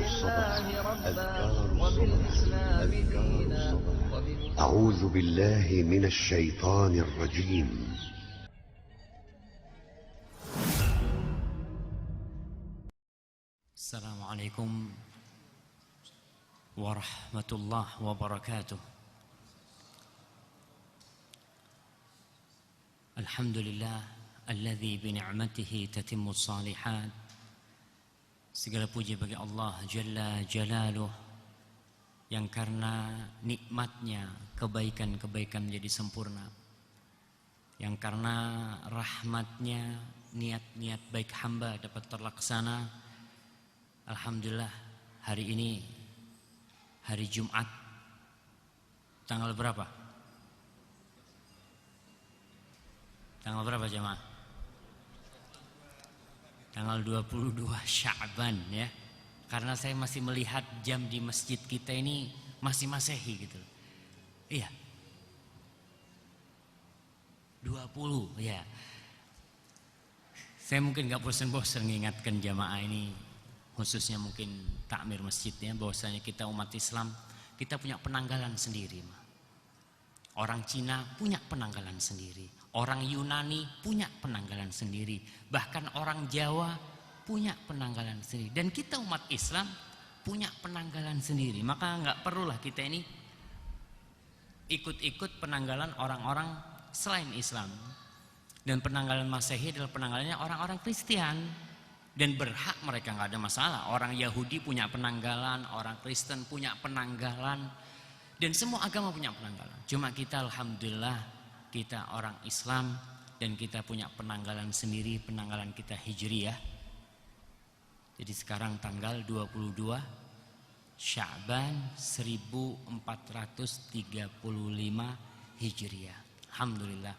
الصباح أذكار الصباح. أعوذ بالله من الشيطان الرجيم. السلام عليكم ورحمة الله وبركاته. الحمد لله الذي بنعمته تتم الصالحات. Segala puji bagi Allah Jalla Jalaluh, yang karena nikmatnya kebaikan-kebaikan menjadi sempurna, yang karena rahmatnya niat-niat baik hamba dapat terlaksana. Alhamdulillah, hari ini hari Jumat, tanggal berapa? Tanggal berapa jemaah? Tanggal 22 Sya'ban ya. Karena saya masih melihat jam di masjid kita ini masih Masehi gitu. Iya. 20 ya. Saya mungkin gak bosan-bosan mengingatkan jamaah ini, khususnya mungkin takmir masjidnya, bahwasanya kita umat Islam, kita punya penanggalan sendiri. Orang Cina punya penanggalan sendiri, orang Yunani punya penanggalan sendiri, bahkan orang Jawa punya penanggalan sendiri, dan kita umat Islam punya penanggalan sendiri. Maka nggak perlulah kita ini ikut-ikut penanggalan orang-orang selain Islam. Dan penanggalan Masehi adalah penanggalannya orang-orang Kristen, dan berhak mereka, nggak ada masalah. Orang Yahudi punya penanggalan, orang Kristen punya penanggalan, dan semua agama punya penanggalan. Cuma kita alhamdulillah, kita orang Islam dan kita punya penanggalan sendiri, penanggalan kita Hijriyah. Jadi sekarang tanggal 22 Sya'ban 1435 Hijriyah. Alhamdulillah.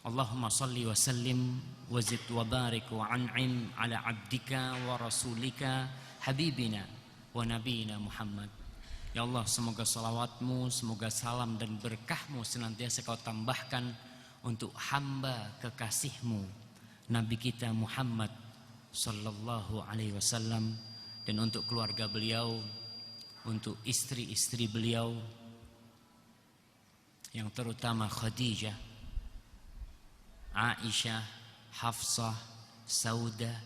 Allahumma salli wa sallim wa zid wa barik wa an'im ala abdika wa rasulika habibina wa nabiyina Muhammad. Ya Allah, semoga salawatmu, semoga salam dan berkahmu senantiasa kau tambahkan untuk hamba kekasihmu Nabi kita Muhammad sallallahu alaihi wasallam, dan untuk keluarga beliau, untuk istri-istri beliau, yang terutama Khadijah, Aisyah, Hafsah, Saudah,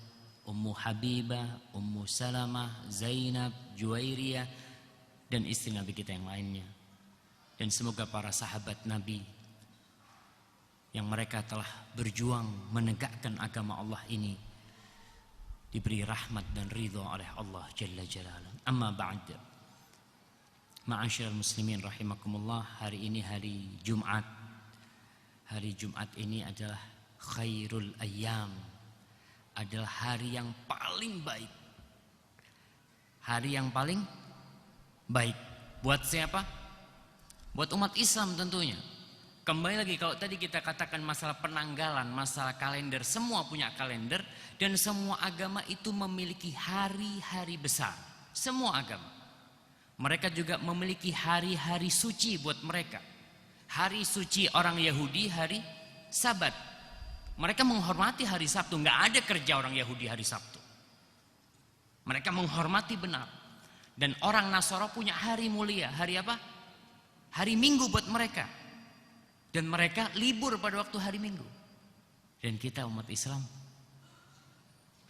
Ummu Habibah, Ummu Salamah, Zainab, Juwairiyah, dan istri Nabi kita yang lainnya. Dan semoga para sahabat Nabi yang mereka telah berjuang menegakkan agama Allah ini diberi rahmat dan ridha oleh Allah Jalla Jalaluh. Amma ba'd. Ma'asyiral muslimin rahimakumullah, hari ini hari Jumat. Hari Jumat ini adalah khairul ayyam, adalah hari yang paling baik. Hari yang paling baik buat siapa? Buat umat Islam tentunya. Kembali lagi, kalau tadi kita katakan masalah penanggalan, masalah kalender, semua punya kalender, dan semua agama itu memiliki hari-hari besar. Semua agama. Mereka juga memiliki hari-hari suci buat mereka. Hari suci orang Yahudi hari Sabat. Mereka menghormati hari Sabtu, nggak ada kerja orang Yahudi hari Sabtu. Mereka menghormati benar. Dan orang Nasara punya hari mulia, hari apa? Hari Minggu buat mereka. Dan mereka libur pada waktu hari Minggu. Dan kita umat Islam,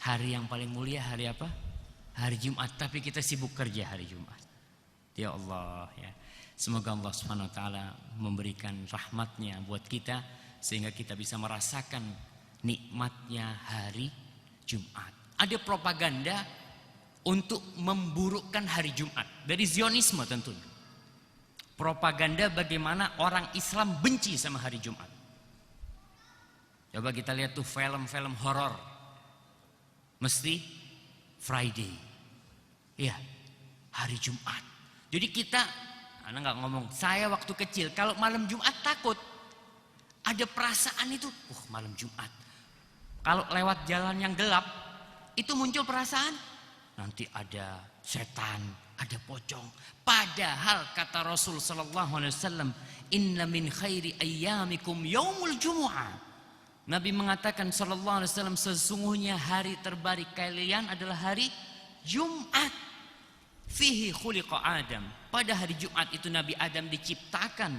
hari yang paling mulia hari apa? Hari Jumat, tapi kita sibuk kerja hari Jumat. Ya Allah ya. Semoga Allah Subhanahu wa taala memberikan rahmatnya buat kita sehingga kita bisa merasakan nikmatnya hari Jumat. Ada propaganda untuk memburukkan hari Jumat dari Zionisme tentunya. Propaganda bagaimana orang Islam benci sama hari Jumat. Coba kita lihat tuh film-film horor, mesti Friday, ya, hari Jumat. Jadi kita, anak nggak ngomong, saya waktu kecil kalau malam Jumat takut, ada perasaan itu, malam Jumat. Kalau lewat jalan yang gelap, itu muncul perasaan nanti ada setan, ada pocong. Padahal kata Rasul sallallahu alaihi wasallam, "Inna min khairi ayyamikum yaumul jumu'ah." Nabi mengatakan sallallahu alaihi wasallam, sesungguhnya hari terbaik kalian adalah hari Jumat. Fihi khuliqa Adam. Pada hari Jumat itu Nabi Adam diciptakan.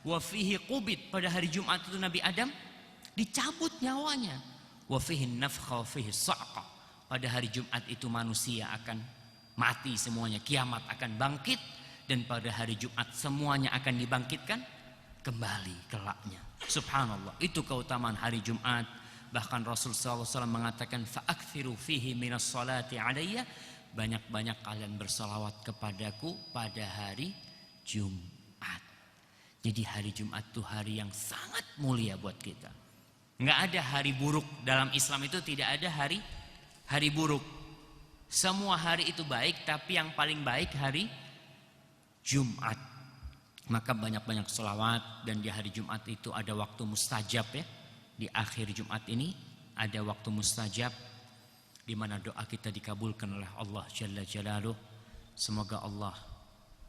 Wa fihi qubid. Pada hari Jumat itu Nabi Adam dicabut nyawanya. Wa fihi nafkha wa fihi sa'qa. Pada hari Jumat itu manusia akan mati semuanya, kiamat akan bangkit, dan pada hari Jumat semuanya akan dibangkitkan kembali kelaknya. Subhanallah, itu keutamaan hari Jumat. Bahkan Rasul SAW mengatakan fa'akthiru fihi minas salati alayya, banyak-banyak kalian bersalawat kepadaku pada hari Jumat. Jadi hari Jumat itu hari yang sangat mulia buat kita. Nggak ada hari buruk. Dalam Islam itu tidak ada hari buruk. Semua hari itu baik, tapi yang paling baik hari Jumat. Maka banyak-banyak sholawat, dan di hari Jumat itu ada waktu mustajab ya. Di akhir Jumat ini ada waktu mustajab di mana doa kita dikabulkan oleh Allah Jalla Jalaluh. Semoga Allah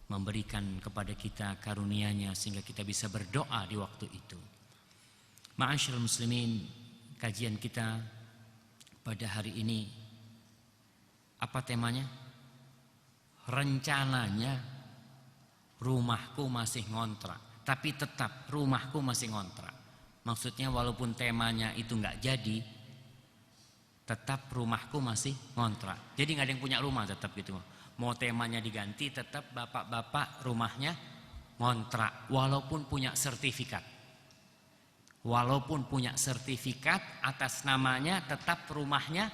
memberikan kepada kita karunia-Nya sehingga kita bisa berdoa di waktu itu. Ma'asyiral muslimin, kajian kita pada hari ini apa temanya? Rencananya rumahku masih ngontrak, tapi tetap rumahku masih ngontrak. Maksudnya walaupun temanya itu nggak jadi, tetap rumahku masih ngontrak. Jadi nggak ada yang punya rumah tetap gitu. Mau temanya diganti, tetap bapak-bapak rumahnya ngontrak, walaupun punya sertifikat. Walaupun punya sertifikat atas namanya, tetap rumahnya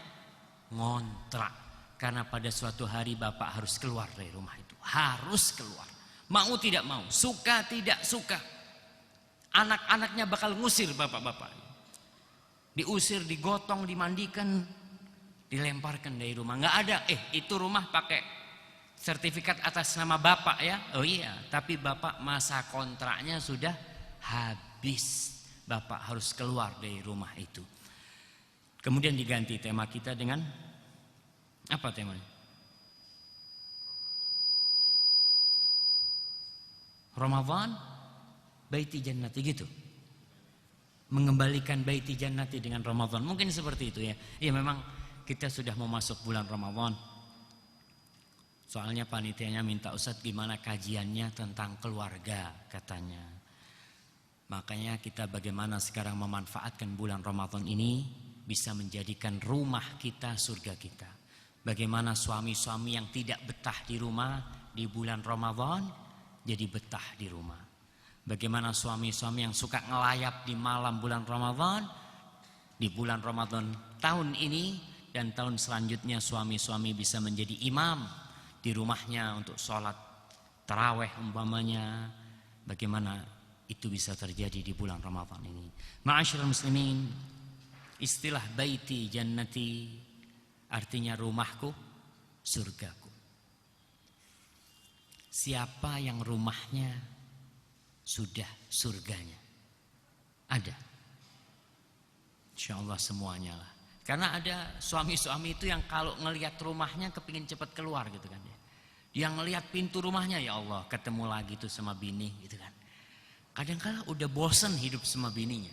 ngontrak. Karena pada suatu hari bapak harus keluar dari rumah itu. Harus keluar. Mau tidak mau, suka tidak suka. Anak-anaknya bakal ngusir bapak-bapak. Diusir, digotong, dimandikan, dilemparkan dari rumah. Nggak ada, itu rumah pakai sertifikat atas nama bapak ya. Oh iya, tapi bapak masa kontraknya sudah habis. Bapak harus keluar dari rumah itu. Kemudian diganti tema kita dengan apa temanya? Ramadan Baiti Jannati gitu. Mengembalikan Baiti Jannati dengan Ramadan. Mungkin seperti itu ya. Ya memang kita sudah mau masuk bulan Ramadan. Soalnya panitianya minta Ustadz gimana kajiannya tentang keluarga katanya. Makanya kita bagaimana sekarang memanfaatkan bulan Ramadan ini bisa menjadikan rumah kita surga kita. Bagaimana suami-suami yang tidak betah di rumah di bulan Ramadan jadi betah di rumah. Bagaimana suami-suami yang suka ngelayap di malam bulan Ramadan, di bulan Ramadan tahun ini dan tahun selanjutnya suami-suami bisa menjadi imam di rumahnya untuk sholat taraweh umpamanya. Bagaimana itu bisa terjadi di bulan Ramadan ini. Ma'asyiral muslimin, istilah Baiti Jannati artinya rumahku, surgaku. Siapa yang rumahnya sudah surganya? Ada. Insyaallah semuanya lah. Karena ada suami-suami itu yang kalau ngelihat rumahnya kepingin cepat keluar gitu kan ya. Yang ngelihat pintu rumahnya, ya Allah ketemu lagi tuh sama bini gitu kan. Kadang-kala udah bosan hidup sama bininya.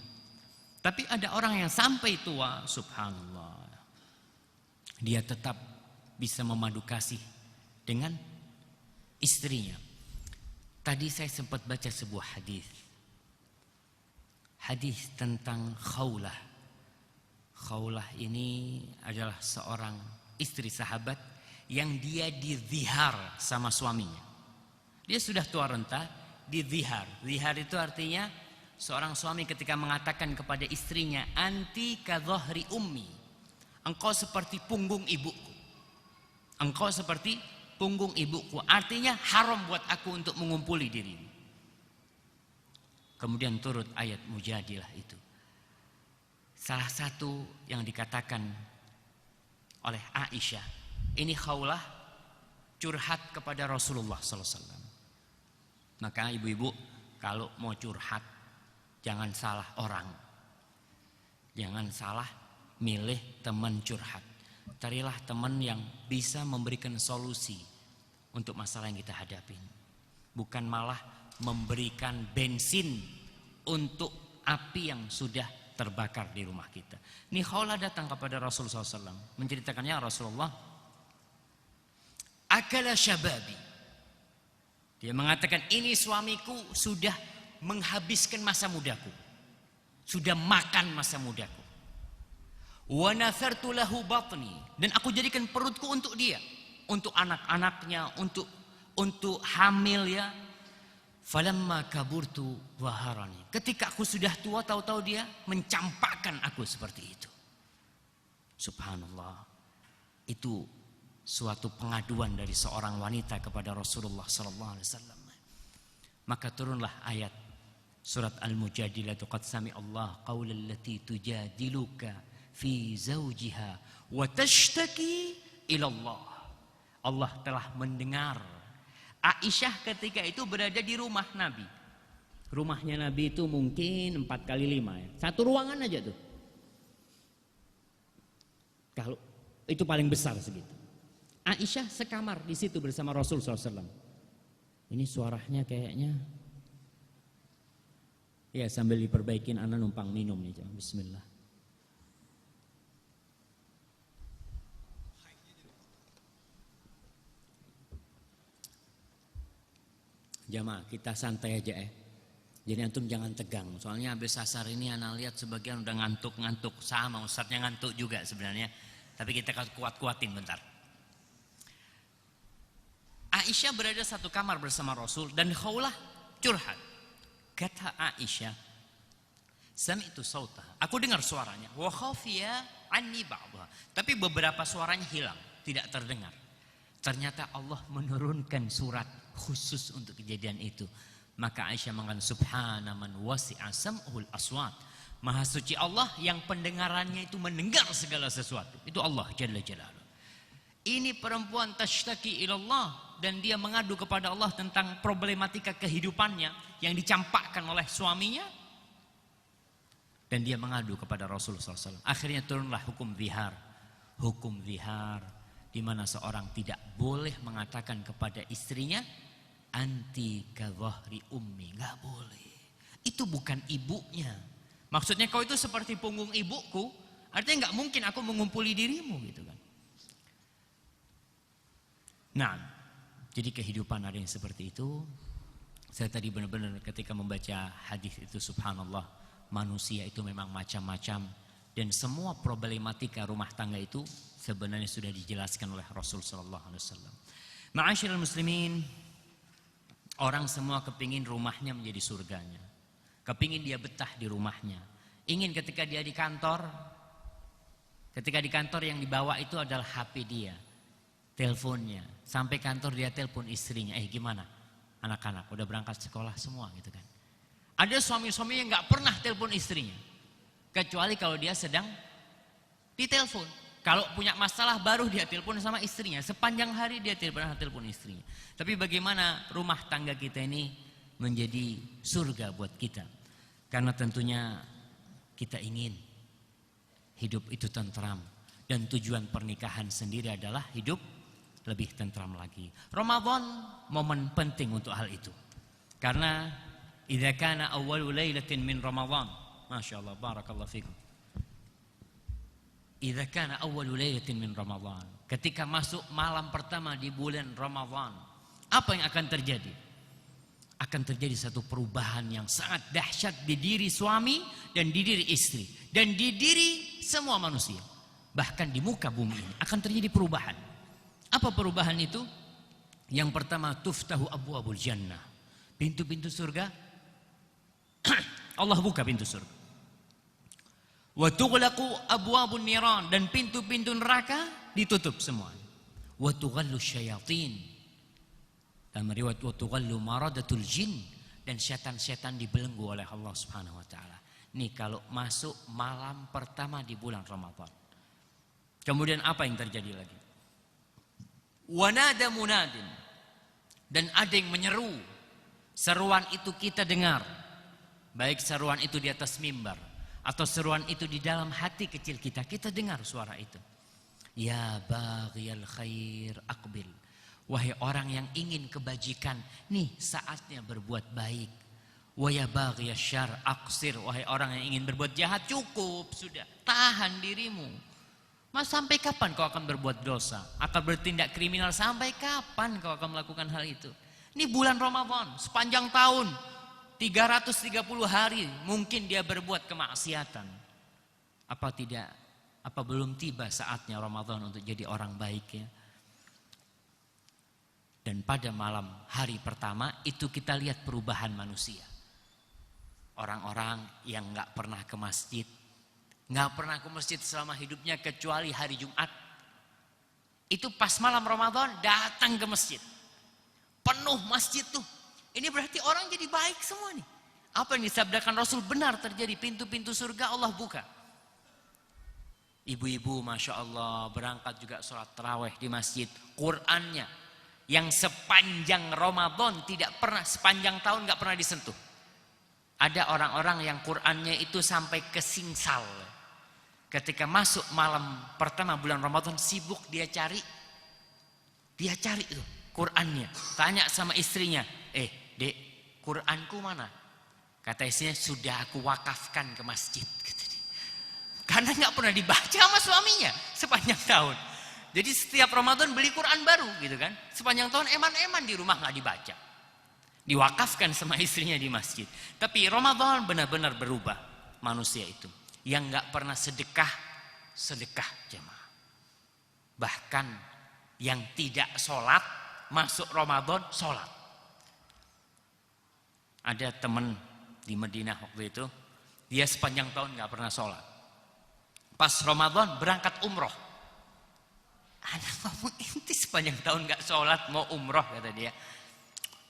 Tapi ada orang yang sampai tua, subhanallah, dia tetap bisa memadu kasih dengan istrinya. Tadi saya sempat baca sebuah hadis. Hadis tentang Khawlah. Khawlah ini adalah seorang istri sahabat yang dia dizihar sama suaminya. Dia sudah tua renta, dizihar. Zihar itu artinya seorang suami ketika mengatakan kepada istrinya, anti ka dhahri ummi. Engkau seperti punggung ibuku. Engkau seperti punggung ibuku. Artinya haram buat aku untuk mengumpuli dirimu. Kemudian turut ayat Mujadilah itu. Salah satu yang dikatakan oleh Aisyah, ini Khawlah curhat kepada Rasulullah SAW. Maka ibu-ibu kalau mau curhat jangan salah orang. Jangan salah milih teman curhat. Carilah teman yang bisa memberikan solusi untuk masalah yang kita hadapin. Bukan malah memberikan bensin untuk api yang sudah terbakar di rumah kita. Ini Khawlah datang kepada Rasulullah SAW menceritakannya, Rasulullah, akala syababi. Dia mengatakan, ini suamiku sudah menghabiskan masa mudaku. Sudah makan masa mudaku. Wa nathartu lahu batni, dan aku jadikan perutku untuk dia, untuk anak-anaknya, untuk hamil ya. Falamma kaburtu waharani. Ketika aku sudah tua, tahu-tahu dia mencampakkan aku seperti itu. Subhanallah. Itu suatu pengaduan dari seorang wanita kepada Rasulullah sallallahu alaihi wasallam. Maka turunlah ayat surat Al-Mujadilah, qad sami Allah qaulal lati tujadiluka fi zawjiha wa tashtaki ila Allah. Allah telah mendengar Aisyah ketika itu berada di rumah Nabi. Rumahnya Nabi itu mungkin 4x5 ya. Satu ruangan aja tuh. Kalau itu paling besar segitu. Aisyah sekamar di situ bersama Rasul SAW. Ini suaranya kayaknya. Ya, sambil diperbaikin anak numpang minum nih. Bismillah. Jamaah, kita santai aja ya. Jadi antum jangan tegang. Soalnya habis asar ini anak lihat sebagian udah ngantuk-ngantuk. Sama ustadznya ngantuk juga sebenarnya. Tapi kita kuat-kuatin bentar. Aisyah berada satu kamar bersama Rasul dan Khawlah curhat. Kata Aisyah, sami'tu sautah. Aku dengar suaranya. Wa khafiya anni ba'dha. Tapi beberapa suaranya hilang, tidak terdengar. Ternyata Allah menurunkan surat khusus untuk kejadian itu. Maka Aisyah mengatakan, subhana man wasi'a sam'ul aswat. Maha suci Allah yang pendengarannya itu mendengar segala sesuatu. Itu Allah Jalla Jalaluhu. Ini perempuan tashtaki ilallah, dan dia mengadu kepada Allah tentang problematika kehidupannya yang dicampakkan oleh suaminya. Dan dia mengadu kepada Rasulullah SAW. Akhirnya turunlah hukum zihar. Hukum zihar, di mana seorang tidak boleh mengatakan kepada istrinya, anti kadhahri ummi. Gak boleh. Itu bukan ibunya. Maksudnya kau itu seperti punggung ibuku. Artinya gak mungkin aku mengumpuli dirimu gitu kan. Nah, jadi kehidupan ada yang seperti itu. Saya tadi benar-benar ketika membaca hadis itu, subhanallah, manusia itu memang macam-macam. Dan semua problematika rumah tangga itu sebenarnya sudah dijelaskan oleh Rasul sallallahu alaihi wasallam. Ma'asyiral muslimin, orang semua kepingin rumahnya menjadi surganya. Kepingin dia betah di rumahnya. Ingin ketika dia di kantor, yang dibawa itu adalah HP dia, teleponnya. Sampai kantor dia telepon istrinya, gimana? Anak-anak udah berangkat sekolah semua gitu kan. Ada suami-suami yang gak pernah telepon istrinya. Kecuali kalau dia sedang ditelepon. Kalau punya masalah baru dia telepon sama istrinya. Sepanjang hari dia tidak pernah telepon istrinya. Tapi bagaimana rumah tangga kita ini menjadi surga buat kita? Karena tentunya kita ingin hidup itu tentram. Dan tujuan pernikahan sendiri adalah hidup lebih tentram lagi. Ramadan momen penting untuk hal itu. Karena idza kana awwalu lailatin min Ramadan, Masya Allah, barakallahu fikum. Idza kana awwalu lailatin min Ramadan, ketika masuk malam pertama di bulan Ramadan, apa yang akan terjadi? Akan terjadi satu perubahan yang sangat dahsyat di diri suami dan di diri istri dan di diri semua manusia. Bahkan di muka bumi ini akan terjadi perubahan. Apa perubahan itu? Yang pertama, tuftahu abwabul jannah. Pintu-pintu surga Allah buka pintu surga. Wa tughlaqu abwabun niran, dan pintu-pintu neraka ditutup semua. Wa tughallu syayatin. Dalam riwayat wa tughallu maradatul jin, dan setan-setan dibelenggu oleh Allah Subhanahu wa taala. Nih kalau masuk malam pertama di bulan Ramadan. Kemudian apa yang terjadi lagi? Wa nada munadin, dan ada yang menyeru. Seruan itu kita dengar. Baik seruan itu di atas mimbar atau seruan itu di dalam hati kecil kita, kita dengar suara itu. Ya baghiyal khair aqbil. Wahai orang yang ingin kebajikan, nih saatnya berbuat baik. Wa ya baghiyasy syarr aqsir. Wahai orang yang ingin berbuat jahat, cukup sudah, tahan dirimu. Mas, sampai kapan kau akan berbuat dosa? Akan bertindak kriminal? Sampai kapan kau akan melakukan hal itu? Ini bulan Ramadan, sepanjang tahun, 330 hari mungkin dia berbuat kemaksiatan. Apa belum tiba saatnya Ramadan untuk jadi orang baik ya? Dan pada malam hari pertama itu kita lihat perubahan manusia. Orang-orang yang gak pernah ke masjid, gak pernah ke masjid selama hidupnya kecuali hari Jumat. Itu pas malam Ramadan datang ke masjid. Penuh masjid tuh. Ini berarti orang jadi baik semua nih. Apa yang disabdakan Rasul benar terjadi. Pintu-pintu surga Allah buka. Ibu-ibu Masya Allah berangkat juga sholat tarawih di masjid. Qurannya yang sepanjang Ramadan tidak pernah, sepanjang tahun gak pernah disentuh. Ada orang-orang yang Qurannya itu sampai ke singsal. Ketika masuk malam pertama bulan Ramadan sibuk dia cari itu Qurannya. Tanya sama istrinya, dek, Quranku mana? Kata istrinya, sudah aku wakafkan ke masjid. Karena nggak pernah dibaca sama suaminya sepanjang tahun. Jadi setiap Ramadan beli Quran baru gitu kan. Sepanjang tahun eman-eman di rumah nggak dibaca. Diwakafkan sama istrinya di masjid. Tapi Ramadan benar-benar berubah manusia itu. Yang nggak pernah sedekah jemaah. Bahkan yang tidak sholat masuk Ramadan sholat. Ada teman di Madinah waktu itu, dia sepanjang tahun nggak pernah sholat. Pas Ramadan berangkat umroh. Anak ngomong, inti sepanjang tahun nggak sholat mau umroh kata dia.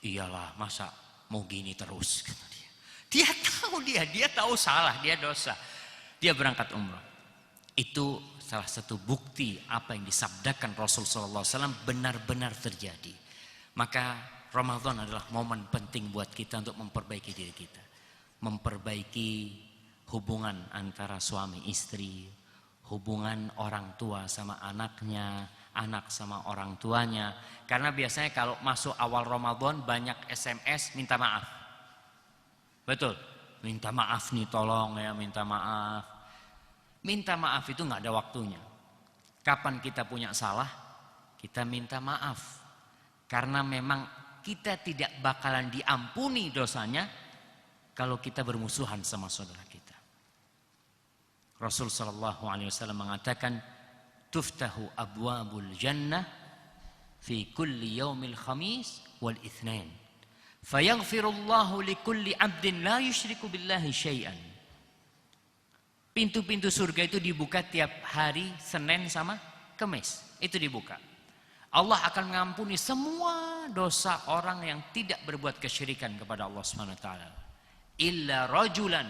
Iyalah, masa mau gini terus kata dia. Dia tahu salah, dia dosa. Dia berangkat umroh. Itu salah satu bukti apa yang disabdakan Rasul sallallahu alaihi wasallam benar-benar terjadi. Maka Ramadan adalah momen penting buat kita untuk memperbaiki diri kita. Memperbaiki hubungan antara suami istri, hubungan orang tua sama anaknya, anak sama orang tuanya. Karena biasanya kalau masuk awal Ramadan banyak SMS minta maaf. Betul? Minta maaf nih, tolong ya, minta maaf. Minta maaf itu nggak ada waktunya. Kapan kita punya salah, kita minta maaf. Karena memang kita tidak bakalan diampuni dosanya kalau kita bermusuhan sama saudara kita. Rasul sallallahu alaihi wasallam mengatakan, tuftahu abwabul jannah fi kulli yaumil khamis wal itsnain. Fayaghfirullahu likulli 'abdin la yusyriku billahi syai'an. Pintu-pintu surga itu dibuka tiap hari Senin sama Kamis. Itu dibuka. Allah akan mengampuni semua dosa orang yang tidak berbuat kesyirikan kepada Allah Subhanahu wa taala. Illa rajulan,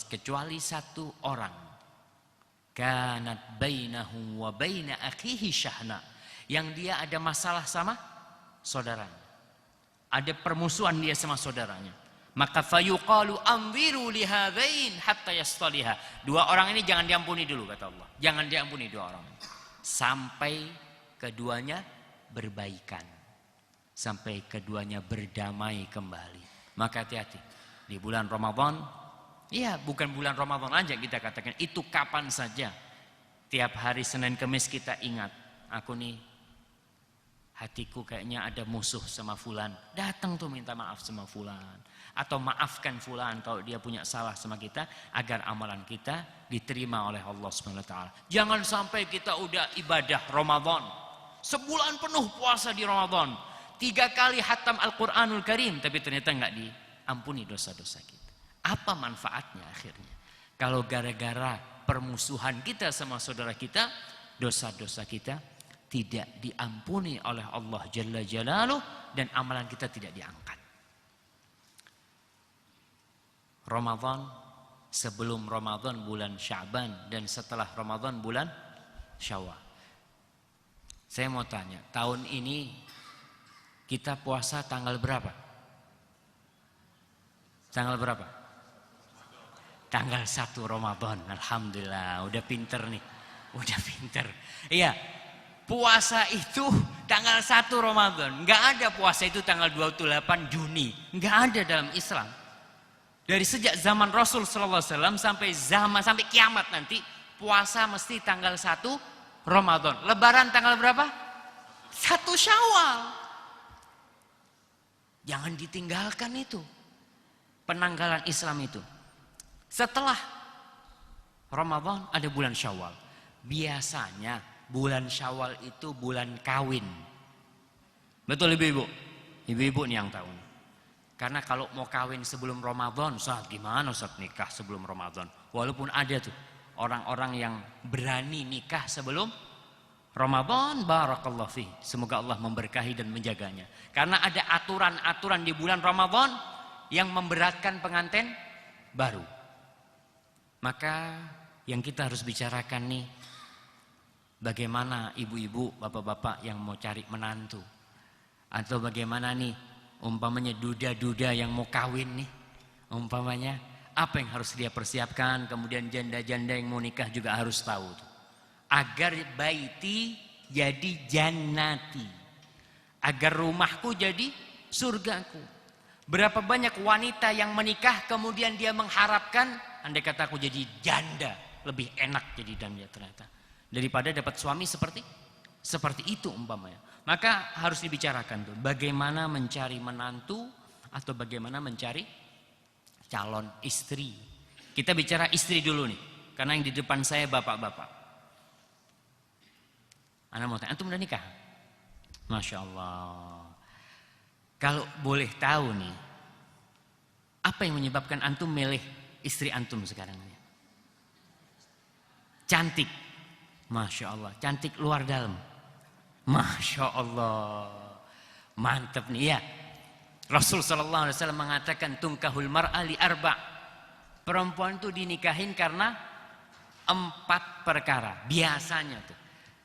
kecuali satu orang. Kanat bainahu wa baina akhihi syahna, yang dia ada masalah sama saudaranya. Ada permusuhan dia sama saudaranya. Maka fayuqalu anziru lihadain hatta yastaliha. Dua orang ini jangan diampuni dulu kata Allah. Jangan diampuni dua orang. Sampai keduanya berbaikan. Sampai keduanya berdamai kembali. Maka hati-hati. Di bulan Ramadan, iya bukan bulan Ramadan aja kita katakan. Itu kapan saja. Tiap hari Senin Kamis kita ingat. Aku nih, hatiku kayaknya ada musuh sama fulan. Datang tuh minta maaf sama fulan. Atau maafkan fulan kalau dia punya salah sama kita. Agar amalan kita diterima oleh Allah SWT. Jangan sampai kita udah ibadah Ramadan. Sebulan penuh puasa di Ramadan. 3 kali khatam Al-Quranul Karim. Tapi ternyata nggak diampuni dosa-dosa kita. Apa manfaatnya akhirnya? Kalau gara-gara permusuhan kita sama saudara kita. Dosa-dosa kita tidak diampuni oleh Allah Jalla Jalaluh dan amalan kita tidak diangkat. Ramadan, sebelum Ramadan bulan Sya'ban dan setelah Ramadan bulan Syawal. Saya mau tanya, tahun ini kita puasa tanggal berapa? Tanggal berapa? Tanggal 1 Ramadan. Alhamdulillah, udah pinter nih. Udah pinter. Iya. Puasa itu tanggal 1 Ramadan. Enggak ada puasa itu tanggal 28 Juni. Enggak ada dalam Islam. Dari sejak zaman Rasul sallallahu alaihi wasallam sampai kiamat nanti, puasa mesti tanggal 1 Ramadan. Lebaran tanggal berapa? 1 Syawal. Jangan ditinggalkan itu. Penanggalan Islam itu. Setelah Ramadan ada bulan Syawal. Biasanya bulan Syawal itu bulan kawin. Betul ibu-ibu? Ibu-ibu nih yang tahu. Karena kalau mau kawin sebelum Ramadan, Ustaz gimana Ustaz nikah sebelum Ramadan? Walaupun ada tuh orang-orang yang berani nikah sebelum Ramadan, barakallahu fi. Semoga Allah memberkahi dan menjaganya. Karena ada aturan-aturan di bulan Ramadan yang memberatkan pengantin baru. Maka yang kita harus bicarakan nih, bagaimana ibu-ibu, bapak-bapak yang mau cari menantu. Atau bagaimana nih, umpamanya duda-duda yang mau kawin nih. Umpamanya, apa yang harus dia persiapkan. Kemudian janda-janda yang mau nikah juga harus tahu. Agar baiti jadi jannati. Agar rumahku jadi surgaku. Berapa banyak wanita yang menikah kemudian dia mengharapkan, andai kata aku jadi janda, lebih enak jadi janda ternyata. Daripada dapat suami seperti itu umpamanya. Maka harus dibicarakan tuh, bagaimana mencari menantu atau bagaimana mencari calon istri. Kita bicara istri dulu nih, karena yang di depan saya bapak-bapak. Anak mau tanya, antum udah nikah? Masya Allah. Kalau boleh tahu nih, apa yang menyebabkan antum milih istri antum sekarang ini? Cantik, Masya Allah, cantik luar dalam. Masya Allah, mantap nih ya. Rasul Sallallahu Alaihi Wasallam mengatakan tungkahul mar'a li arba'. Perempuan itu dinikahin karena 4 perkara biasanya tuh.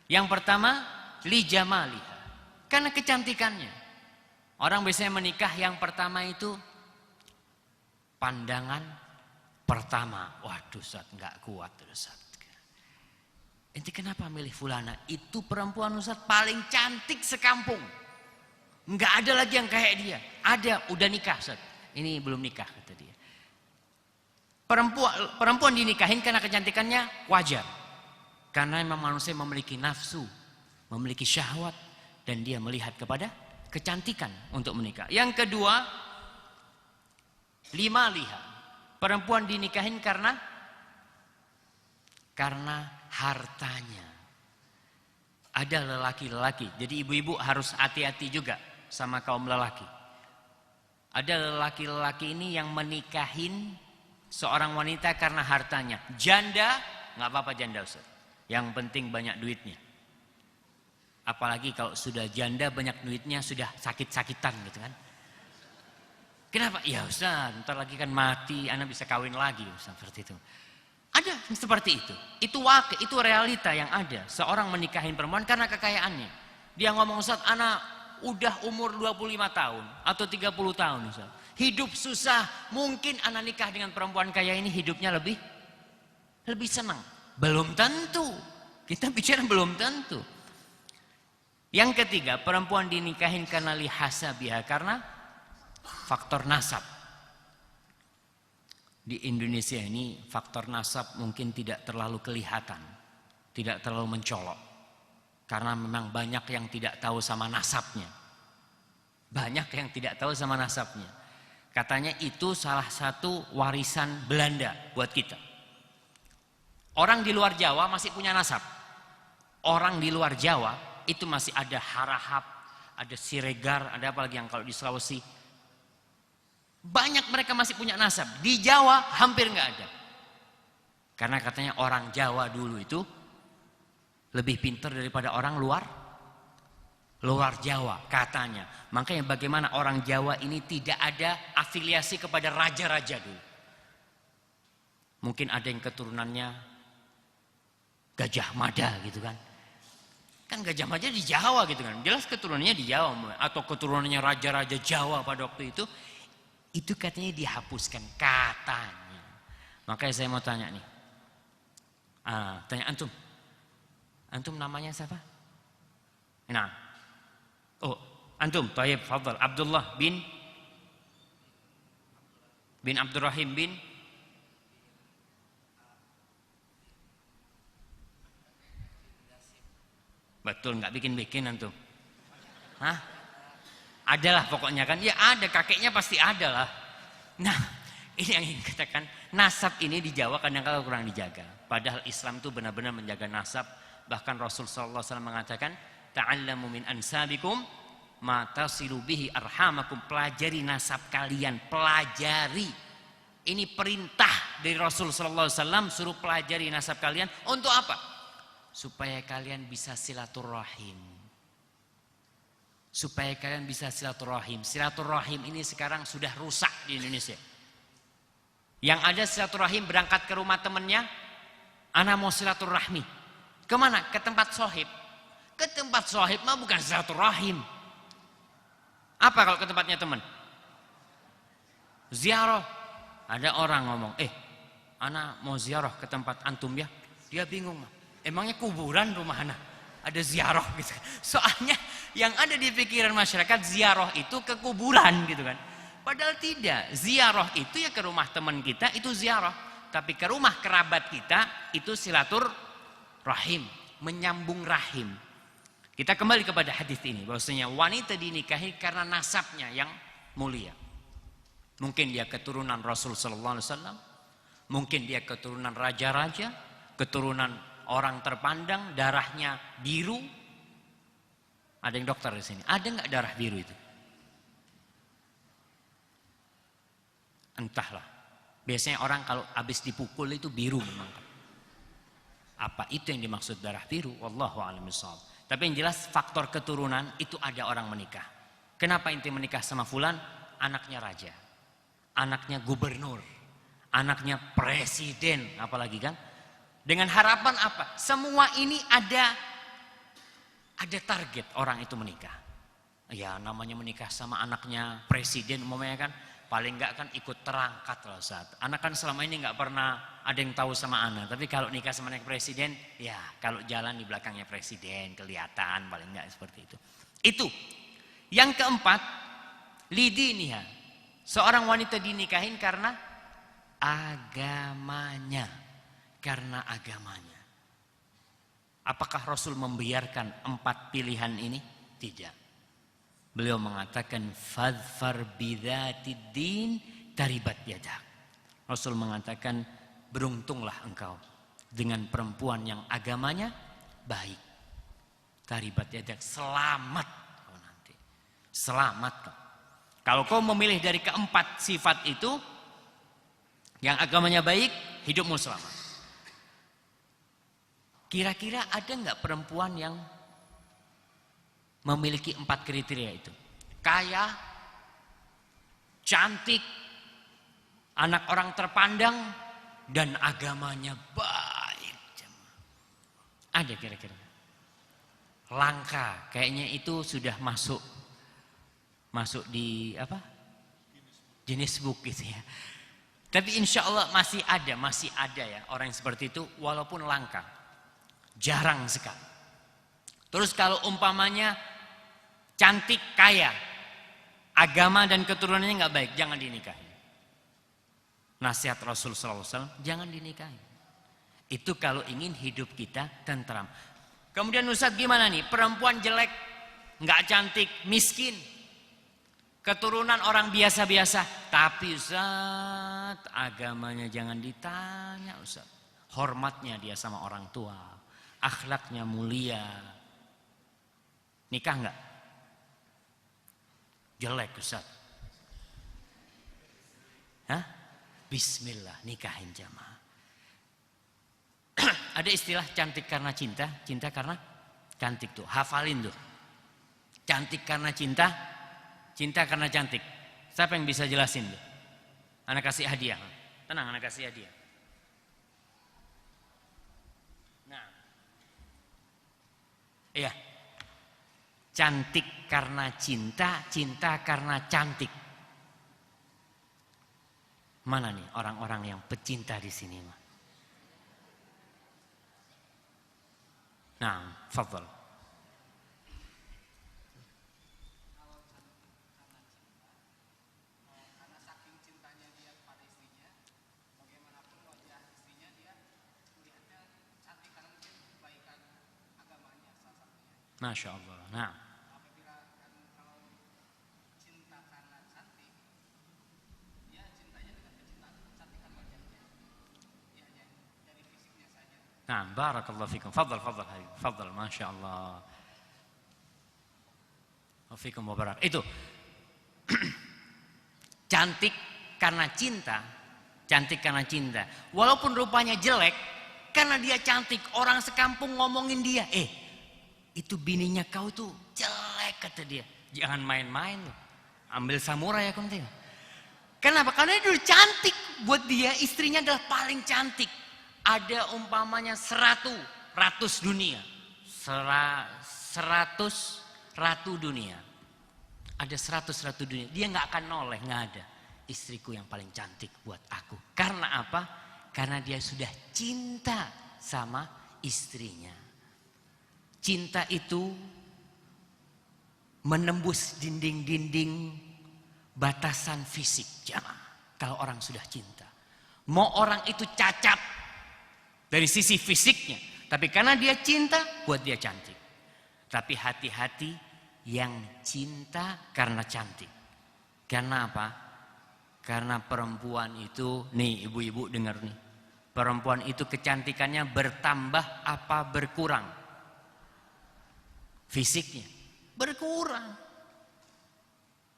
Yang pertama li jamaliha, karena kecantikannya. Orang biasanya menikah yang pertama itu pandangan pertama. Waduh Ustaz, nggak kuat Ustaz. Ente kenapa milih fulana? Itu perempuan Ustaz paling cantik sekampung. Nggak ada lagi yang kayak dia. Ada, udah nikah Ustaz. Ini belum nikah kata dia. Perempuan dinikahin karena kecantikannya wajar. Karena memang manusia memiliki nafsu, memiliki syahwat, dan dia melihat kepada kecantikan untuk menikah. Yang kedua, lima liha. Perempuan dinikahin karena hartanya. Ada lelaki-lelaki. Jadi ibu-ibu harus hati-hati juga sama kaum lelaki. Ada lelaki-lelaki ini yang menikahin seorang wanita karena hartanya. Janda, nggak apa-apa janda Ustaz. Yang penting banyak duitnya. Apalagi kalau sudah janda banyak duitnya, sudah sakit-sakitan gitu kan. Kenapa? Ya Ustaz, ntar lagi kan mati, anak bisa kawin lagi Ustaz, seperti itu. Ada seperti itu. Itu realita yang ada. Seorang menikahin perempuan karena kekayaannya. Dia ngomong Ustaz, anak udah umur 25 tahun atau 30 tahun Ustaz. Hidup susah, mungkin anak nikah dengan perempuan kaya ini hidupnya lebih senang. Belum tentu. Kita bicara belum tentu. Yang ketiga, perempuan dinikahin karena lihasabiha, karena faktor nasab. Di Indonesia ini faktor nasab mungkin tidak terlalu kelihatan, tidak terlalu mencolok. Karena memang banyak yang tidak tahu sama nasabnya. Banyak yang tidak tahu sama nasabnya. Katanya itu salah satu warisan Belanda buat kita. Orang di luar Jawa masih punya nasab. Orang di luar Jawa itu masih ada harahap, ada siregar, ada apa lagi yang kalau di Sulawesi. Banyak mereka masih punya nasab. Di Jawa hampir nggak ada. Karena katanya orang Jawa dulu itu lebih pintar daripada orang luar Jawa katanya. Makanya bagaimana orang Jawa ini tidak ada afiliasi kepada raja-raja dulu. Mungkin ada yang keturunannya Gajah Mada gitu kan. Kan Gajah Mada di Jawa gitu kan. Jelas keturunannya di Jawa. Atau keturunannya raja-raja Jawa pada waktu itu. Itu katanya dihapuskan katanya. Makanya saya mau tanya nih. Tanya antum. Antum namanya siapa? Nah. Oh, antum, Tayyib, fadhal. Abdullah bin Abdurrahim bin Betul, nggak bikin-bikin antum. Hah? Adalah pokoknya kan. Ya ada, kakeknya pasti ada lah. Nah, ini yang ingin katakan, nasab ini di Jawa kadang-kadang kurang dijaga. Padahal Islam itu benar-benar menjaga nasab. Bahkan Rasul sallallahu alaihi wasallam mengatakan, ta'allamu min ansabikum ma tasilu bihi arhamakum. Pelajari nasab kalian, pelajari. Ini perintah dari Rasul sallallahu alaihi wasallam, suruh pelajari nasab kalian untuk apa? Supaya kalian bisa silaturahim. Supaya kalian bisa silaturahim. Silaturahim ini sekarang sudah rusak di Indonesia. Yang ada silaturahim berangkat ke rumah temannya, ana mau silaturahmi. Kemana? Ke tempat sohib. Ke tempat sohib mah bukan silaturahim. Apa kalau ke tempatnya teman? Ziarah. Ada orang ngomong, ana mau ziarah ke tempat antum ya. Dia bingung. Emangnya kuburan rumah ana? Ada ziarah gitu. Soalnya yang ada di pikiran masyarakat ziarah itu ke kuburan gitu kan. Padahal tidak. Ziarah itu ya ke rumah teman kita itu ziarah. Tapi ke rumah kerabat kita itu silaturahim, menyambung rahim. Kita kembali kepada hadis ini bahwasanya wanita dinikahi karena nasabnya yang mulia. Mungkin dia keturunan Rasul sallallahu alaihi wasallam, mungkin dia keturunan raja-raja, keturunan orang terpandang, darahnya biru. Ada yang dokter di sini. Ada nggak darah biru itu? Entahlah. Biasanya orang kalau habis dipukul itu biru memang. Apa itu yang dimaksud darah biru? Wallahu a'lam bishawab. Tapi yang jelas faktor keturunan itu ada orang menikah. Kenapa inti menikah sama fulan? Anaknya raja, anaknya gubernur, anaknya presiden, apalagi kan? Dengan harapan apa? Semua ini ada target orang itu menikah. Ya namanya menikah sama anaknya presiden umpamanya kan, paling enggak kan ikut terangkat lah saat. Anak kan selama ini enggak pernah ada yang tahu sama anak. Tapi kalau nikah sama anak presiden, ya kalau jalan di belakangnya presiden kelihatan paling enggak seperti itu. Itu. Yang keempat, lidiniha. Seorang wanita dinikahin karena agamanya. Karena agamanya. Apakah Rasul membiarkan 4 pilihan ini? Tidak. Beliau mengatakan fadfar bidzatid din taribat yadak. Rasul mengatakan beruntunglah engkau dengan perempuan yang agamanya baik. Taribat yadak, selamat kau nanti. Selamat kau. Kalau kau memilih dari keempat sifat itu yang agamanya baik, hidupmu selamat. Kira-kira ada nggak perempuan yang memiliki 4 kriteria itu? Kaya, cantik, anak orang terpandang, dan agamanya baik. Ada kira-kira? Langka, kayaknya itu sudah masuk di apa? Jenis book gitu ya. Tapi insya Allah masih ada ya orang yang seperti itu walaupun langka. Jarang sekali. Terus kalau umpamanya cantik, kaya, agama dan keturunannya nggak baik, jangan dinikahi. Nasihat Rasul SAW, jangan dinikahi. Itu kalau ingin hidup kita tentram. Kemudian Ustaz gimana nih? Perempuan jelek, nggak cantik, miskin, keturunan orang biasa-biasa, tapi Ustaz agamanya jangan ditanya Ustaz. Hormatnya dia sama orang tua, akhlaknya mulia. Nikah enggak? Jelek Ustaz. Hah? Bismillah, nikahin jamaah. Ada istilah cantik karena cinta, cinta karena cantik tuh. Hafalin tuh. Cantik karena cinta, cinta karena cantik. Siapa yang bisa jelasin tuh? Anak kasih hadiah. Tenang, anak kasih hadiah. Nah. Iya. Cantik karena cinta, cinta karena cantik. Mana nih orang-orang yang pecinta di sini? Nah, fadhal. Masya Allah. Nah. Nah, barakallahu fikum. Fadal, fadal, masya Allah. Wafikum wabarak. Itu cantik karena cinta, cantik karena cinta. Walaupun rupanya jelek, karena dia cantik, orang sekampung ngomongin dia. Itu bininya kau tuh jelek kata dia. Jangan main-main loh. Ambil samurai ya kamu tengok. Kenapa? Karena dia cantik. Buat dia istrinya adalah paling cantik. Ada umpamanya 100 dunia. 100 ratu dunia. Ada 100 ratu dunia. Dia gak akan noleh, gak ada. Istriku yang paling cantik buat aku. Karena apa? Karena dia sudah cinta sama istrinya. Cinta itu menembus dinding-dinding batasan fisik. Jangan. Kalau orang sudah cinta. Mau orang itu cacat dari sisi fisiknya. Tapi karena dia cinta, buat dia cantik. Tapi hati-hati yang cinta karena cantik. Karena apa? Karena perempuan itu, nih ibu-ibu dengar nih. Perempuan itu kecantikannya bertambah apa berkurang? Fisiknya berkurang.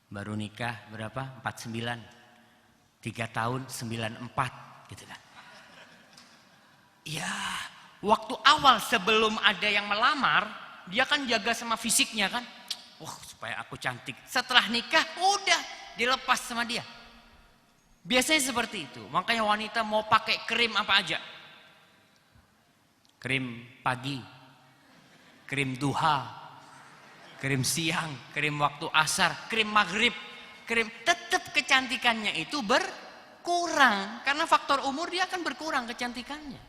Baru nikah berapa? 49. 3 tahun 94 gitu kan. Ya, waktu awal sebelum ada yang melamar, dia kan jaga sama fisiknya kan. Wah, supaya aku cantik. Setelah nikah, udah dilepas sama dia. Biasanya seperti itu. Makanya wanita mau pakai krim apa aja. Krim pagi, krim duha, krim siang, krim waktu asar, krim maghrib, krim. Tetap kecantikannya itu berkurang. Karena faktor umur dia akan berkurang kecantikannya.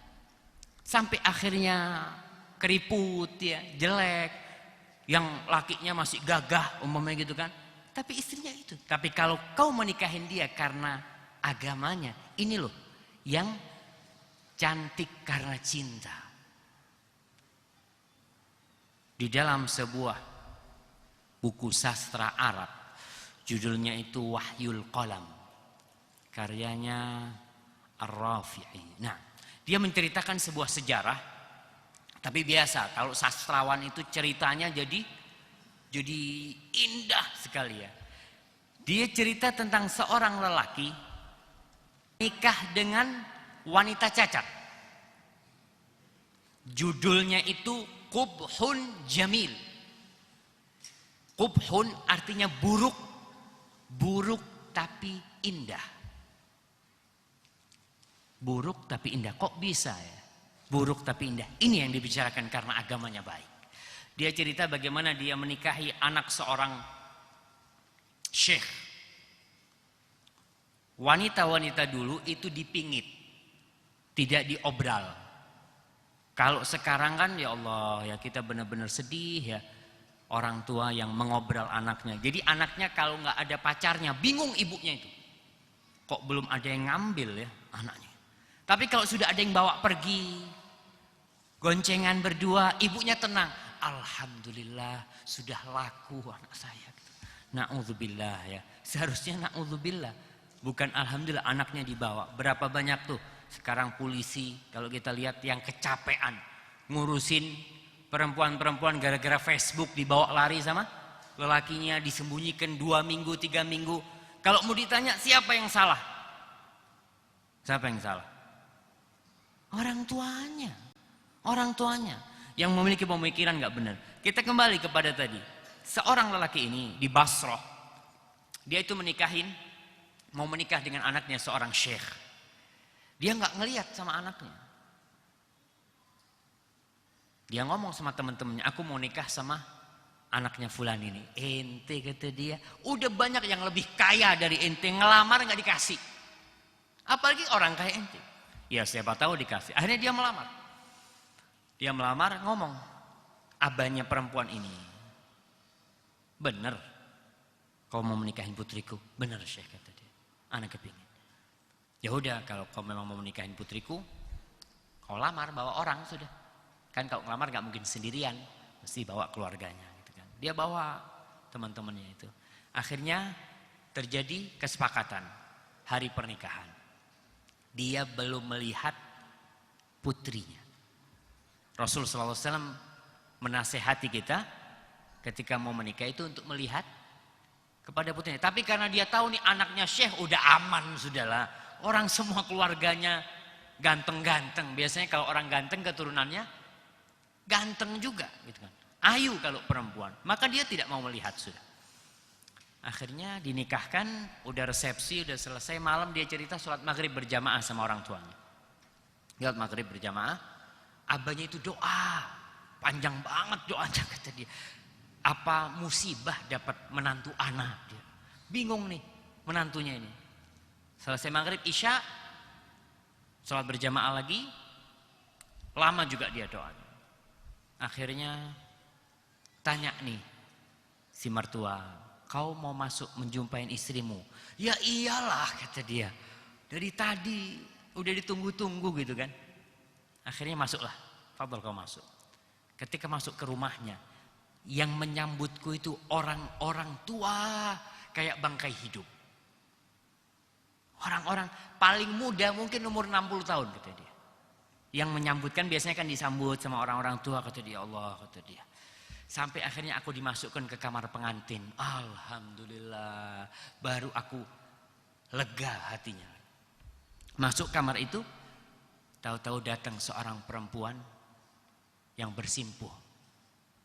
Sampai akhirnya keriput ya, jelek. Yang lakinya masih gagah umpamanya gitu kan. Tapi istrinya itu. Tapi kalau kau menikahin dia karena agamanya, ini loh yang cantik karena cinta. Di dalam sebuah buku sastra Arab, judulnya itu Wahyul Qalam, karyanya Ar-Rafi'i. Nah, dia menceritakan sebuah sejarah. Tapi biasa kalau sastrawan itu ceritanya jadi indah sekali ya. Dia cerita tentang seorang lelaki nikah dengan wanita cacat. Judulnya itu Qubhun Jamil. Qubhun artinya buruk, buruk tapi indah. Buruk tapi indah. Kok bisa ya? Buruk tapi indah. Ini yang dibicarakan karena agamanya baik. Dia cerita bagaimana dia menikahi anak seorang syekh. Wanita-wanita dulu itu dipingit. Tidak diobral. Kalau sekarang kan ya Allah ya kita benar-benar sedih ya. Orang tua yang mengobral anaknya. Jadi anaknya kalau nggak ada pacarnya bingung ibunya itu. Kok belum ada yang ngambil ya anaknya. Tapi kalau sudah ada yang bawa pergi, goncengan berdua, ibunya tenang. Alhamdulillah sudah laku anak saya. Na'udzubillah ya. Seharusnya na'udzubillah. Bukan alhamdulillah anaknya dibawa. Berapa banyak tuh sekarang polisi kalau kita lihat yang kecapean. Ngurusin perempuan-perempuan gara-gara Facebook dibawa lari sama lelakinya. Disembunyikan 2 minggu, 3 minggu. Kalau mau ditanya siapa yang salah? Siapa yang salah? Orang tuanya. Orang tuanya. Yang memiliki pemikiran gak benar. Kita kembali kepada tadi. Seorang lelaki ini di Basrah. Dia itu mau menikah dengan anaknya seorang syekh. Dia gak ngelihat sama anaknya. Dia ngomong sama teman-temannya. Aku mau nikah sama anaknya fulan ini. Ente kata dia. Udah banyak yang lebih kaya dari ente. Ngelamar gak dikasih. Apalagi orang kaya ente. Ya siapa tahu dikasih. Akhirnya dia melamar. Dia melamar ngomong. Abahnya perempuan ini. Bener. Kau mau menikahin putriku? Bener Syekh kata dia. Anak kepingin. Ya udah kalau kau memang mau menikahin putriku. Kau lamar bawa orang sudah. Kan kalau ngelamar gak mungkin sendirian. pasti bawa keluarganya gitu kan. Dia bawa teman-temannya itu. Akhirnya terjadi kesepakatan hari pernikahan. Dia belum melihat putrinya. Rasul SAW menasehati kita ketika mau menikah itu untuk melihat kepada putrinya. Tapi karena dia tahu nih anaknya Syekh udah aman sudahlah. Orang semua keluarganya ganteng-ganteng. Biasanya kalau orang ganteng keturunannya ganteng juga gitu kan. Ayu kalau perempuan. Maka dia tidak mau melihat sudah. Akhirnya dinikahkan, udah resepsi, udah selesai. Malam dia cerita sholat maghrib berjamaah sama orang tuanya. Sholat maghrib berjamaah. Abahnya itu doa. Panjang banget doanya kata dia. Apa musibah dapat menantu anak dia. Bingung nih menantunya ini. Selesai maghrib isya. Sholat berjamaah lagi. Lama juga dia doanya. Akhirnya tanya nih si mertua, kau mau masuk menjumpai istrimu? Ya iyalah kata dia. Dari tadi udah ditunggu-tunggu gitu kan. Akhirnya masuklah. Fadhal kau masuk. Ketika masuk ke rumahnya, yang menyambutku itu orang-orang tua kayak bangkai hidup. Orang-orang paling muda mungkin umur 60 tahun kata dia. Yang menyambutkan biasanya kan disambut sama orang-orang tua kata dia, Allah kata dia. Sampai akhirnya aku dimasukkan ke kamar pengantin. Alhamdulillah, baru aku lega hatinya. Masuk kamar itu, tahu-tahu datang seorang perempuan yang bersimpuh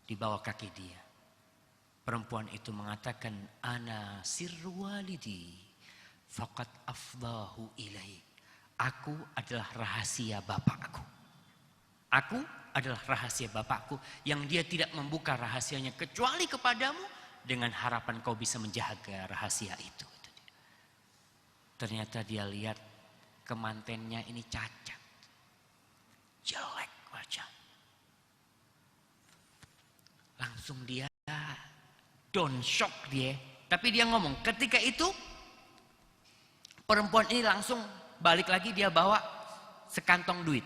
di bawah kaki dia. Perempuan itu mengatakan, ana sirru walidi faqad afdahu ilaik. Aku adalah rahasia bapakku. Aku adalah rahasia bapakku yang dia tidak membuka rahasianya kecuali kepadamu dengan harapan kau bisa menjaga rahasia itu. Ternyata dia lihat kemantennya ini cacat. Jelek wajah. Langsung dia down shock dia. Tapi dia ngomong ketika itu perempuan ini langsung balik lagi, dia bawa sekantong duit.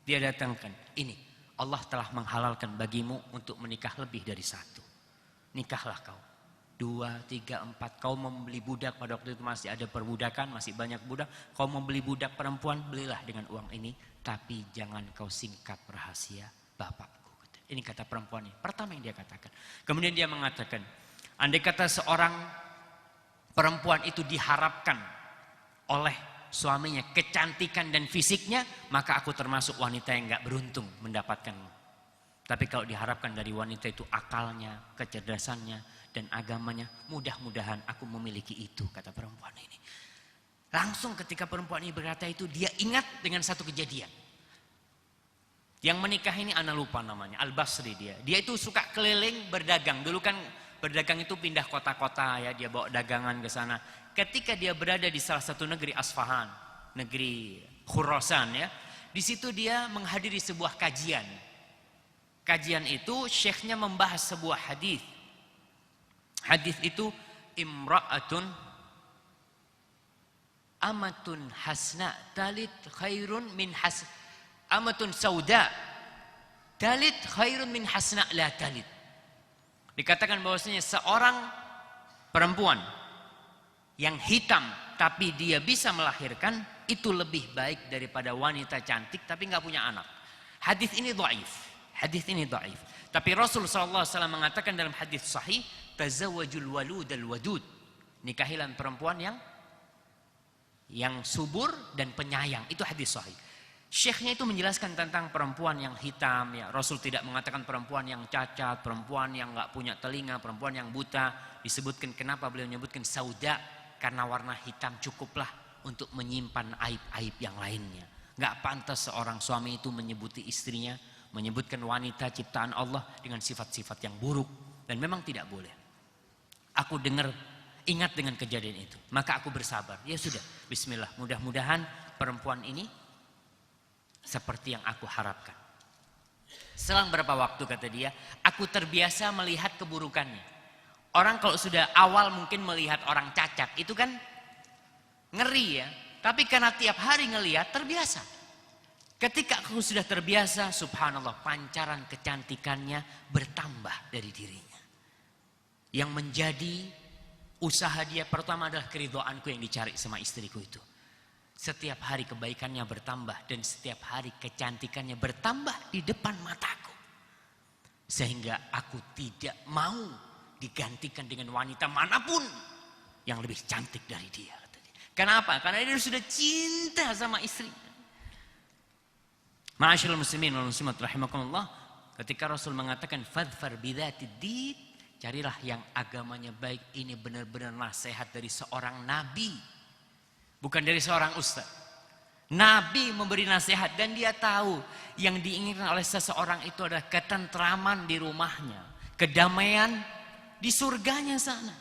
Dia datangkan, ini Allah telah menghalalkan bagimu untuk menikah lebih dari satu. Nikahlah kau. 2, 3, 4. Kau membeli budak, pada waktu itu masih ada perbudakan, masih banyak budak. Kau membeli budak perempuan, belilah dengan uang ini. Tapi jangan kau singkap rahasia bapakku. Ini kata perempuan ini. Pertama yang dia katakan. Kemudian dia mengatakan, andai kata seorang perempuan itu diharapkan oleh suaminya kecantikan dan fisiknya, maka aku termasuk wanita yang gak beruntung mendapatkanmu. Tapi kalau diharapkan dari wanita itu akalnya, kecerdasannya, dan agamanya, mudah-mudahan aku memiliki itu, kata perempuan ini. Langsung ketika perempuan ini berkata itu, dia ingat dengan satu kejadian. Yang menikah ini ana lupa namanya, Al-Basri dia. Dia itu suka keliling berdagang. Dulu kan berdagang itu pindah kota-kota ya, dia bawa dagangan ke sana. Ketika dia berada di salah satu negeri Asfahan, negeri Khurasan ya, di situ dia menghadiri sebuah kajian. Kajian itu syekhnya membahas sebuah hadis. Hadis itu imra'atun amatun hasna talit khairun min amatun sauda talit khairun min hasna la talit. Dikatakan bahwasanya seorang perempuan yang hitam tapi dia bisa melahirkan itu lebih baik daripada wanita cantik tapi nggak punya anak. Hadis ini dhaif. Hadis ini dhaif. Tapi Rasul sallallahu alaihi wasallam mengatakan dalam hadis sahih, tazawwajul walud al wadud. Nikahilah perempuan yang subur dan penyayang. Itu hadis sahih. Syekhnya itu menjelaskan tentang perempuan yang hitam ya. Rasul tidak mengatakan perempuan yang cacat, perempuan yang nggak punya telinga, perempuan yang buta. Disebutkan kenapa beliau menyebutkan sauda, karena warna hitam cukuplah untuk menyimpan aib-aib yang lainnya. Nggak pantas seorang suami itu menyebuti istrinya, menyebutkan wanita ciptaan Allah dengan sifat-sifat yang buruk, dan memang tidak boleh. Aku ingat dengan kejadian itu, maka aku bersabar. Ya sudah, bismillah, mudah-mudahan perempuan ini seperti yang aku harapkan. Selang berapa waktu kata dia, aku terbiasa melihat keburukannya. Orang kalau sudah awal mungkin melihat orang cacat itu kan ngeri ya. Tapi karena tiap hari ngelihat terbiasa. Ketika aku sudah terbiasa, subhanallah, pancaran kecantikannya bertambah dari dirinya. Yang menjadi usaha dia pertama adalah keridhaanku yang dicari sama istriku itu. Setiap hari kebaikannya bertambah dan setiap hari kecantikannya bertambah di depan mataku. Sehingga aku tidak mau digantikan dengan wanita manapun yang lebih cantik dari dia. Kenapa? Karena dia sudah cinta sama istrinya. Ma'asyiral muslimin wal muslimat rahimakumullah, ketika Rasul mengatakan fadfar bidzatid din, carilah yang agamanya baik, ini benar-benar nasihat dari seorang nabi, bukan dari seorang ustaz. Nabi memberi nasihat dan dia tahu yang diinginkan oleh seseorang itu adalah ketentraman di rumahnya, kedamaian di surganya sana.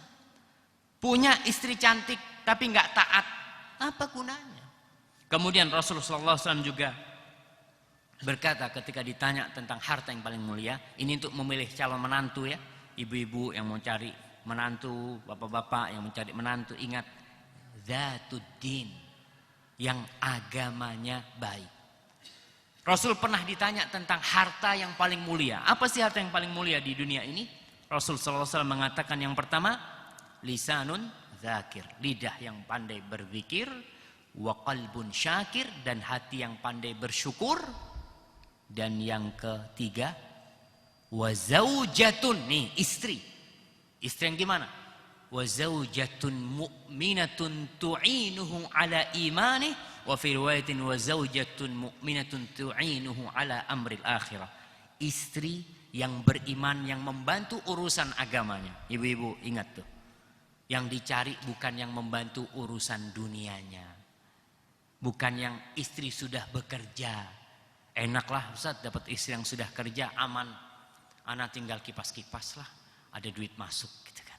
Punya istri cantik tapi nggak taat, apa gunanya? Kemudian Rasulullah SAW juga berkata ketika ditanya tentang harta yang paling mulia, ini untuk memilih calon menantu ya, ibu-ibu yang mau cari menantu, bapak-bapak yang mencari menantu, ingat dzatuddin, yang agamanya baik. Rasul pernah ditanya tentang harta yang paling mulia. Apa sih harta yang paling mulia di dunia ini? Rasul sallallahu alaihi wasallam mengatakan yang pertama, lisanun dzakir, lidah yang pandai berzikir, wa qalbun syakir, dan hati yang pandai bersyukur. Dan yang ketiga, wa zaujatun, nih istri. Istri yang gimana? Wa zaujatun mu'minatun tu'inuhu ala imanih, wa fi riwayatin wa zaujatun mu'minatun tu'inuhu ala amril akhirah. Istri yang beriman, yang membantu urusan agamanya. Ibu-ibu ingat tuh, yang dicari bukan yang membantu urusan dunianya, bukan yang istri sudah bekerja. Enaklah Ustaz dapat istri yang sudah kerja, aman, anak tinggal kipas-kipas lah, ada duit masuk gitu kan.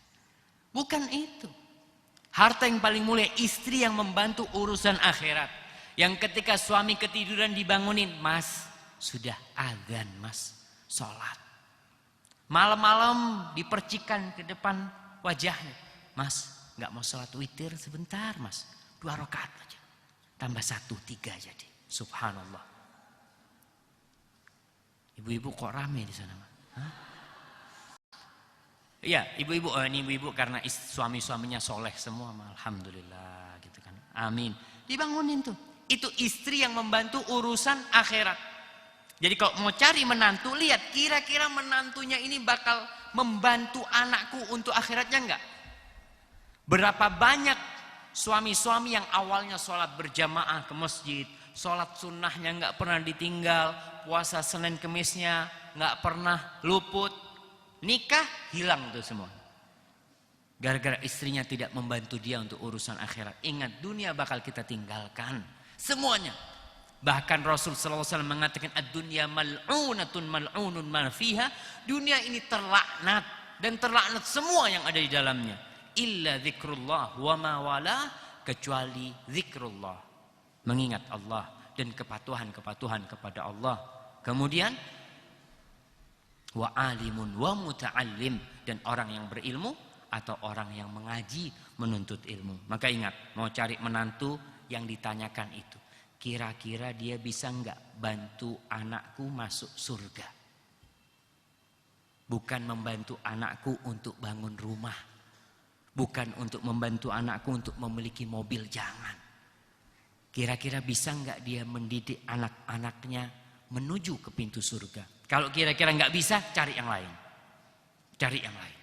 Bukan itu. Harta yang paling mulia istri yang membantu urusan akhirat, yang ketika suami ketiduran dibangunin, mas sudah azan mas, sholat. Malam-malam dipercikan ke depan wajahnya, mas nggak mau sholat witir sebentar mas, 2 rakaat aja, tambah 1, 3 jadi. Subhanallah. Ibu-ibu kok rame di sana? Iya, ibu-ibu, ini ibu-ibu karena suami-suaminya soleh semua, alhamdulillah gitu kan. Amin. Dibangunin tuh. Itu istri yang membantu urusan akhirat. Jadi kalau mau cari menantu, lihat kira-kira menantunya ini bakal membantu anakku untuk akhiratnya enggak? Berapa banyak suami-suami yang awalnya sholat berjamaah ke masjid, sholat sunnahnya nggak pernah ditinggal, puasa Senin Kemisnya nggak pernah luput, nikah hilang tuh semua. Gara-gara istrinya tidak membantu dia untuk urusan akhirat. Ingat, dunia bakal kita tinggalkan semuanya. Bahkan Rasul sallallahu alaihi wasallam mengatakan ad-dunya mal'unatun mal'unun ma fiha. Dunia ini terlaknat dan terlaknat semua yang ada di dalamnya. Illa zikrullah wa ma wala, kecuali zikrullah, mengingat Allah dan kepatuhan-kepatuhan kepada Allah. Kemudian wa alimun wa muta'allim, dan orang yang berilmu atau orang yang mengaji menuntut ilmu. Maka ingat, mau cari menantu yang ditanyakan itu, kira-kira dia bisa enggak bantu anakku masuk surga? Bukan membantu anakku untuk bangun rumah, bukan untuk membantu anakku untuk memiliki mobil, jangan. Kira-kira bisa enggak dia mendidik anak-anaknya menuju ke pintu surga? Kalau kira-kira enggak bisa, cari yang lain. Cari yang lain.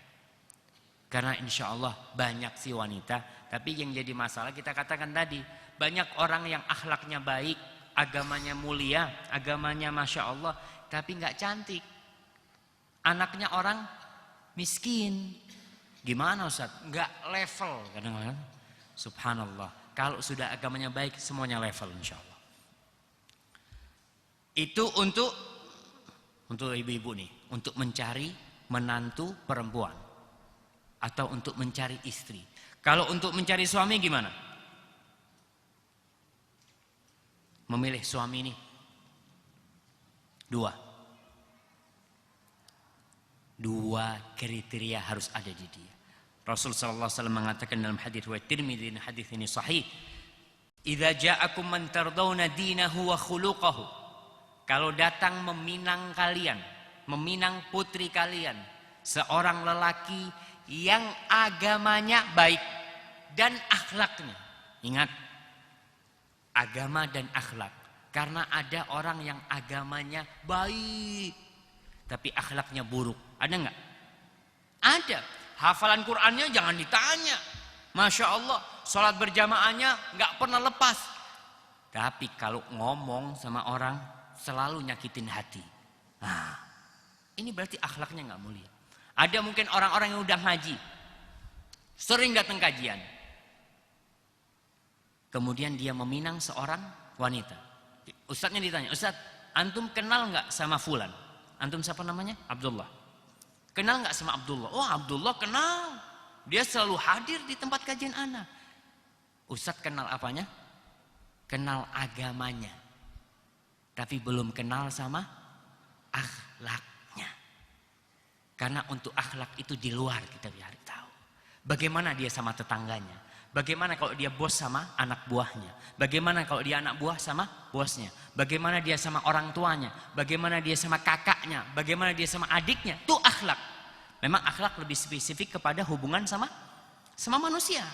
Karena insya Allah banyak sih wanita, tapi yang jadi masalah kita katakan tadi, banyak orang yang akhlaknya baik, agamanya mulia, agamanya Masya Allah, tapi enggak cantik. Anaknya orang miskin. Gimana Ustaz? Enggak level kadang-kadang. Subhanallah. Kalau sudah agamanya baik, semuanya level insya Allah. Itu untuk ibu-ibu nih, untuk mencari menantu perempuan atau untuk mencari istri. Kalau untuk mencari suami gimana? Memilih suami nih 2 kriteria harus ada di dia. Rasul sallallahu alaihi wasallam mengatakan dalam hadis riwayat Tirmidzi, hadis ini sahih, "Idza ja'akum man tardawna dinahu wa khuluquhu kalau datang meminang kalian, meminang putri kalian, seorang lelaki yang agamanya baik dan akhlaknya. Ingat, agama dan akhlak. Karena ada orang yang agamanya baik, tapi akhlaknya buruk. Ada nggak? Ada. Hafalan Qur'annya jangan ditanya. Masya Allah, sholat berjamaahnya nggak pernah lepas. Tapi kalau ngomong sama orang selalu nyakitin hati. Nah, ini berarti akhlaknya nggak mulia. Ada mungkin orang-orang yang udah ngaji, sering datang kajian. Kemudian dia meminang seorang wanita. Ustadznya ditanya, Ustadz, antum kenal nggak sama fulan? Antum siapa namanya? Abdullah. Kenal nggak sama Abdullah? Oh, Abdullah kenal. Dia selalu hadir di tempat kajian ana. Ustadz kenal apanya? Kenal agamanya. Tapi belum kenal sama akhlaknya. Karena untuk akhlak itu di luar kita biar tahu. Bagaimana dia sama tetangganya? Bagaimana kalau dia bos sama anak buahnya? Bagaimana kalau dia anak buah sama bosnya? Bagaimana dia sama orang tuanya? Bagaimana dia sama kakaknya? Bagaimana dia sama adiknya? Itu akhlak. Memang akhlak lebih spesifik kepada hubungan sama manusia.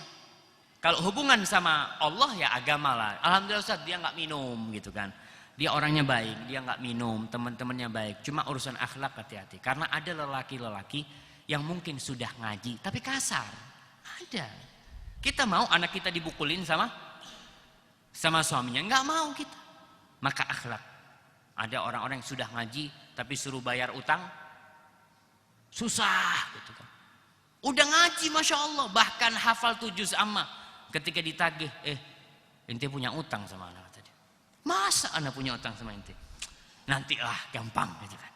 Kalau hubungan sama Allah ya agama lah. Alhamdulillah Ustaz, dia nggak minum gitu kan. Dia orangnya baik, dia nggak minum, teman-temannya baik. Cuma urusan akhlak hati-hati. Karena ada lelaki-lelaki yang mungkin sudah ngaji tapi kasar. Ada. Kita mau anak kita dibukulin sama suaminya? Nggak mau kita. Maka akhlak. Ada orang-orang yang sudah ngaji tapi suruh bayar utang susah gitu kan. Udah ngaji Masya Allah, bahkan hafal 7 juz amma. Ketika ditagih, ente punya utang sama anak tadi. Masa anak punya utang sama ente? Nantilah, gampang gitu kan.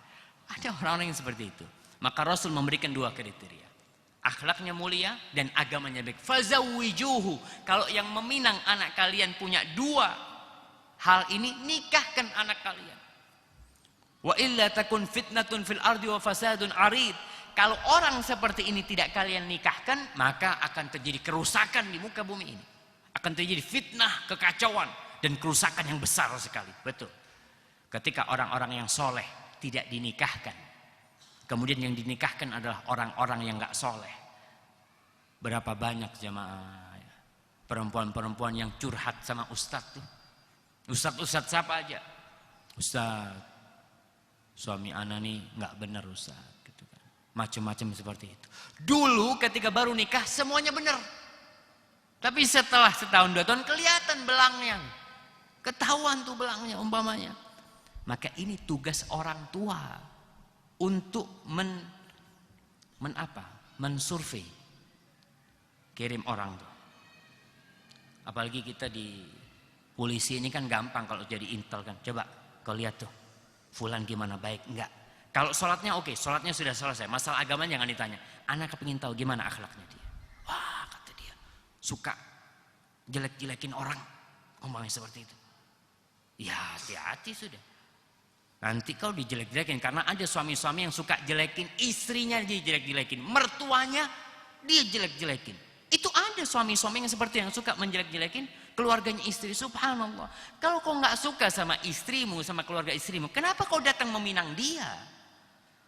Ada orang-orang yang seperti itu. Maka Rasul memberikan 2 kriteria. Akhlaknya mulia dan agamanya baik. Fazawwijuhu. Kalau yang meminang anak kalian punya 2 hal ini, nikahkan anak kalian. Wa illa takun fitnatun fil ardi wa fasadun arid. Kalau orang seperti ini tidak kalian nikahkan, maka akan terjadi kerusakan di muka bumi ini. Akan terjadi fitnah, kekacauan dan kerusakan yang besar sekali. Betul. Ketika orang-orang yang soleh tidak dinikahkan, kemudian yang dinikahkan adalah orang-orang yang gak soleh. Berapa banyak jamaah perempuan-perempuan yang curhat sama ustadz tuh. Ustadz siapa aja? Ustadz, suami ana nih nggak benar Ustaz, gitu kan. Macam-macam seperti itu. Dulu ketika baru nikah semuanya benar. Tapi setelah setahun 2 tahun kelihatan belangnya. Ketahuan tuh belangnya umpamanya. Maka ini tugas orang tua untuk mensurvei. Kirim orang tuh. Apalagi kita di polisi ini kan gampang kalau jadi intel kan. Coba kau lihat tuh. Fulan gimana, baik enggak? Kalau sholatnya oke, sholatnya sudah selesai. Masalah agama jangan ditanya. Anak kepingin tahu gimana akhlaknya dia. Wah, kata dia, suka jelek-jelekin orang. Ngomongnya seperti itu. Ya hati-hati sudah. Nanti kau dijelek-jelekin. Karena ada suami-suami yang suka jelekin istrinya, dia jelek-jelekin. Mertuanya dia jelek-jelekin. Itu ada suami-suami yang seperti yang suka menjelek-jelekin keluarganya istri. Subhanallah. Kalau kau nggak suka sama istrimu, sama keluarga istrimu, kenapa kau datang meminang dia?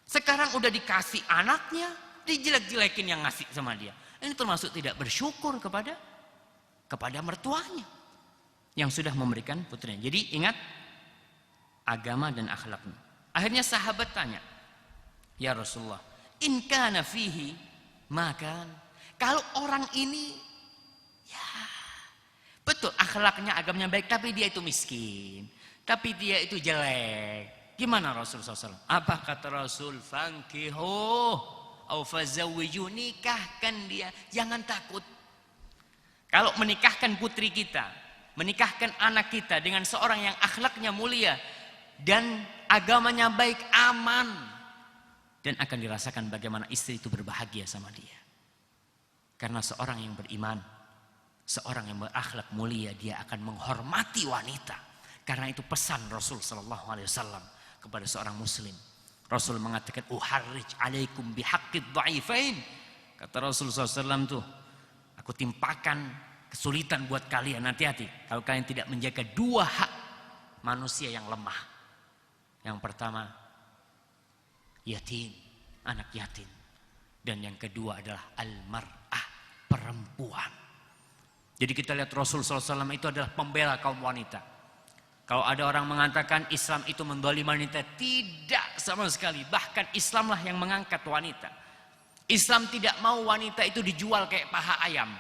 Sekarang udah dikasih anaknya, dijelek-jelekin yang ngasih sama dia. Ini termasuk tidak bersyukur kepada mertuanya yang sudah memberikan putrinya. Jadi ingat agama dan akhlaknya. Akhirnya sahabat tanya, ya Rasulullah, in kana fihi makan. Kalau orang ini ya betul akhlaknya agamanya baik, tapi dia itu miskin, tapi dia itu jelek. Gimana Rasulullah SAW? Apa kata Rasul? Fankihu au fazawwiju, nikahkan dia, jangan takut. Kalau menikahkan putri kita, menikahkan anak kita dengan seorang yang akhlaknya mulia dan agamanya baik, aman, dan akan dirasakan bagaimana istri itu berbahagia sama dia. Karena seorang yang beriman, seorang yang berakhlak mulia, dia akan menghormati wanita. Karena itu pesan Rasul sallallahu alaihi wasallam kepada seorang muslim. Rasul mengatakan, "Uharrij 'alaikum bihaqqid dha'ifain." Kata Rasul sallallahu alaihi wasallam tuh, aku timpakan kesulitan buat kalian, hati-hati kalau kalian tidak menjaga 2 hak manusia yang lemah. Yang pertama, yatim, anak yatim. Dan yang kedua adalah al-mar'ah, perempuan. Jadi kita lihat Rasul SAW itu adalah pembela kaum wanita. Kalau ada orang mengatakan Islam itu mendolimi wanita, tidak sama sekali. Bahkan Islamlah yang mengangkat wanita. Islam tidak mau wanita itu dijual kayak paha ayam.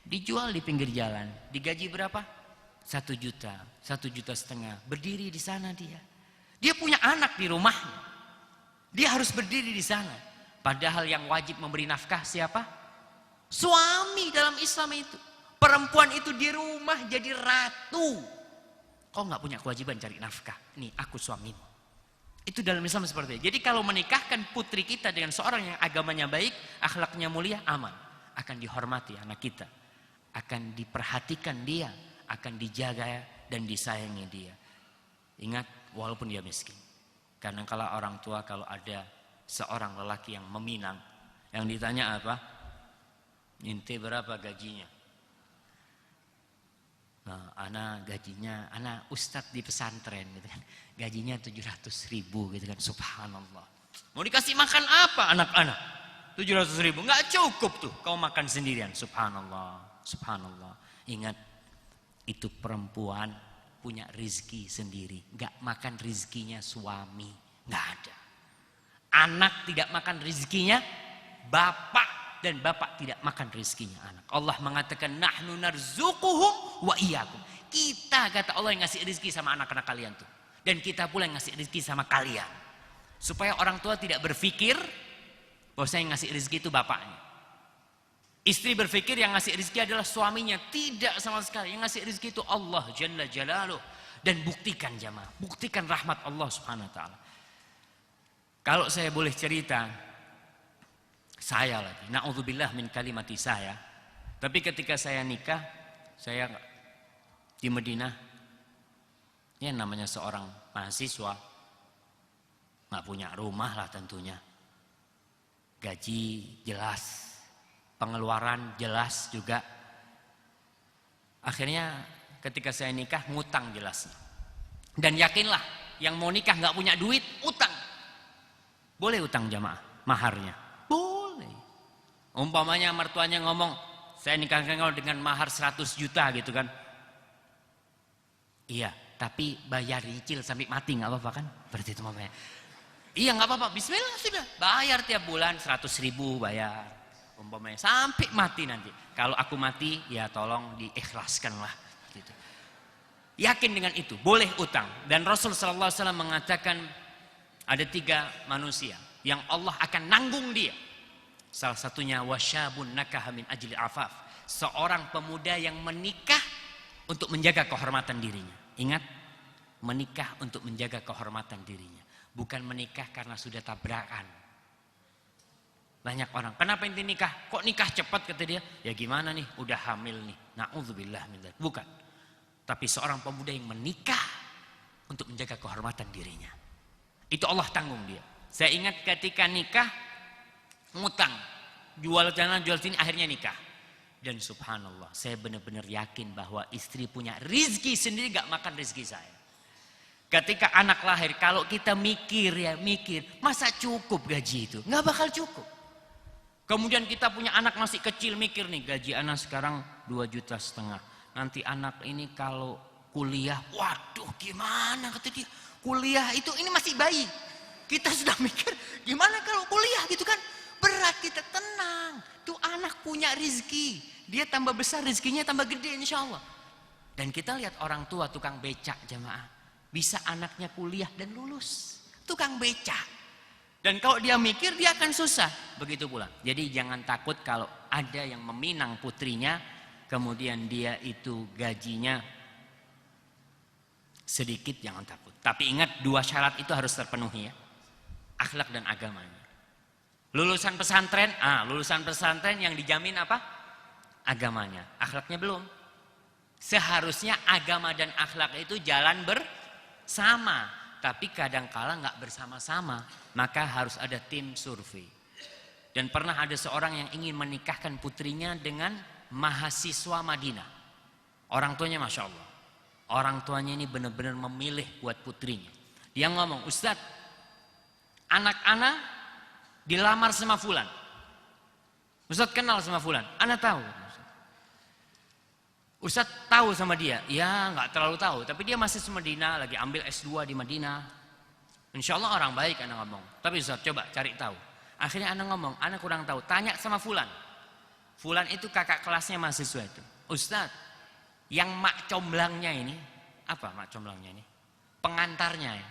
Dijual di pinggir jalan. Digaji berapa? 1 juta, 1,5 juta. Berdiri di sana dia. Dia punya anak di rumahnya. Dia harus berdiri di sana. Padahal yang wajib memberi nafkah siapa? Suami dalam Islam itu. Perempuan itu di rumah jadi ratu. Kau nggak punya kewajiban cari nafkah. Nih aku suamimu. Itu dalam Islam seperti itu. Jadi kalau menikahkan putri kita dengan seorang yang agamanya baik, akhlaknya mulia, aman. Akan dihormati anak kita. Akan diperhatikan dia. Akan dijaga dan disayangi dia. Ingat, walaupun dia miskin. Karena kalau orang tua, kalau ada seorang lelaki yang meminang, yang ditanya apa? Ente berapa gajinya? Nah, anak gajinya, anak ustadz di pesantren gitu kan. Gajinya 700.000 gitu kan. Subhanallah. Mau dikasih makan apa anak-anak? 700.000, nggak cukup tuh. Kau makan sendirian. Subhanallah, subhanallah. Ingat, itu perempuan punya rizki sendiri. Nggak makan rizkinya suami, nggak ada. Anak tidak makan rizkinya bapak. Dan bapak tidak makan rizkinya anak. Allah mengatakan nahnu narzuquhum wa iyyakum. Kita, kata Allah, yang ngasih rizki sama anak-anak kalian tuh. Dan kita pula yang ngasih rizki sama kalian. Supaya orang tua tidak berpikir bahwa yang ngasih rizki itu bapaknya. Istri berpikir yang ngasih rizki adalah suaminya. Tidak sama sekali. Yang ngasih rizki itu Allah Jalla Jalaluh. Dan buktikan jamaah. Buktikan rahmat Allah Subhanahu wa ta'ala. Kalau saya boleh cerita, saya lagi, na'udzubillah min kalimati saya. Tapi ketika saya nikah, saya di Madinah, ya namanya seorang mahasiswa, nggak punya rumah lah tentunya. Gaji jelas, pengeluaran jelas juga. Akhirnya ketika saya nikah, ngutang jelas. Dan yakinlah, yang mau nikah nggak punya duit, utang. Boleh utang jamaah, maharnya. Umpamanya mertuanya ngomong, saya nikahkan kau dengan mahar 100 juta gitu kan. Iya, tapi bayar cicil sampai mati nggak apa-apa kan? Berarti itu mamanya. Iya nggak apa-apa, bismillah sudah. Bayar tiap bulan 100.000 bayar. Umpamanya sampai mati nanti. Kalau aku mati, ya tolong diikhlaskan lah. Gitu. Yakin dengan itu, boleh utang. Dan Rasul SAW mengatakan ada 3 manusia yang Allah akan nanggung dia. Salah satunya wasyabun nakaha min ajli afaf. Seorang pemuda yang menikah untuk menjaga kehormatan dirinya. Ingat, menikah untuk menjaga kehormatan dirinya. Bukan menikah karena sudah tabrakan. Banyak orang, kenapa inti nikah? Kok nikah cepat kata dia? Ya gimana nih, udah hamil nih. Na'udzubillah min dzalik. Bukan. Tapi seorang pemuda yang menikah untuk menjaga kehormatan dirinya. Itu Allah tanggung dia. Saya ingat ketika nikah, ngutang, jual sana jual sini, akhirnya nikah. Dan subhanallah, saya benar-benar yakin bahwa istri punya rizki sendiri, gak makan rizki saya. Ketika anak lahir, kalau kita mikir, masa cukup gaji itu? Gak bakal cukup. Kemudian kita punya anak masih kecil, mikir nih, gaji anak sekarang 2,5 juta. Nanti anak ini kalau kuliah, waduh gimana kata dia, kuliah itu ini masih bayi. Kita sudah mikir, gimana kalau kuliah gitu kan? Berat. Kita tenang, tuh anak punya rizki, dia tambah besar rizkinya tambah gede insya Allah. Dan kita lihat orang tua tukang becak jamaah, bisa anaknya kuliah dan lulus, tukang becak. Dan kalau dia mikir dia akan susah, begitu pula. Jadi jangan takut kalau ada yang meminang putrinya, kemudian dia itu gajinya sedikit, jangan takut. Tapi ingat 2 syarat itu harus terpenuhi ya, akhlak dan agamanya. Lulusan pesantren, lulusan pesantren yang dijamin apa? Agamanya, akhlaknya belum. Seharusnya agama dan akhlak itu jalan bersama, tapi kadang-kala nggak bersama-sama. Maka harus ada tim survei. Dan pernah ada seorang yang ingin menikahkan putrinya dengan mahasiswa Madinah. Orang tuanya masya Allah, orang tuanya ini benar-benar memilih buat putrinya. Dia ngomong, Ustadz, anak ana dilamar sama fulan. Ustadz kenal sama fulan, ana tahu. Ustadz tahu sama dia, ya nggak terlalu tahu, tapi dia masih di Madinah, lagi ambil S2 di Madinah. Insya Allah orang baik, ana ngomong. Tapi Ustadz coba cari tahu. Akhirnya ana ngomong, ana kurang tahu, tanya sama fulan. Fulan itu kakak kelasnya mahasiswa itu. Ustadz, yang mak comblangnya ini, apa mak comblangnya ini? Pengantarnya ya.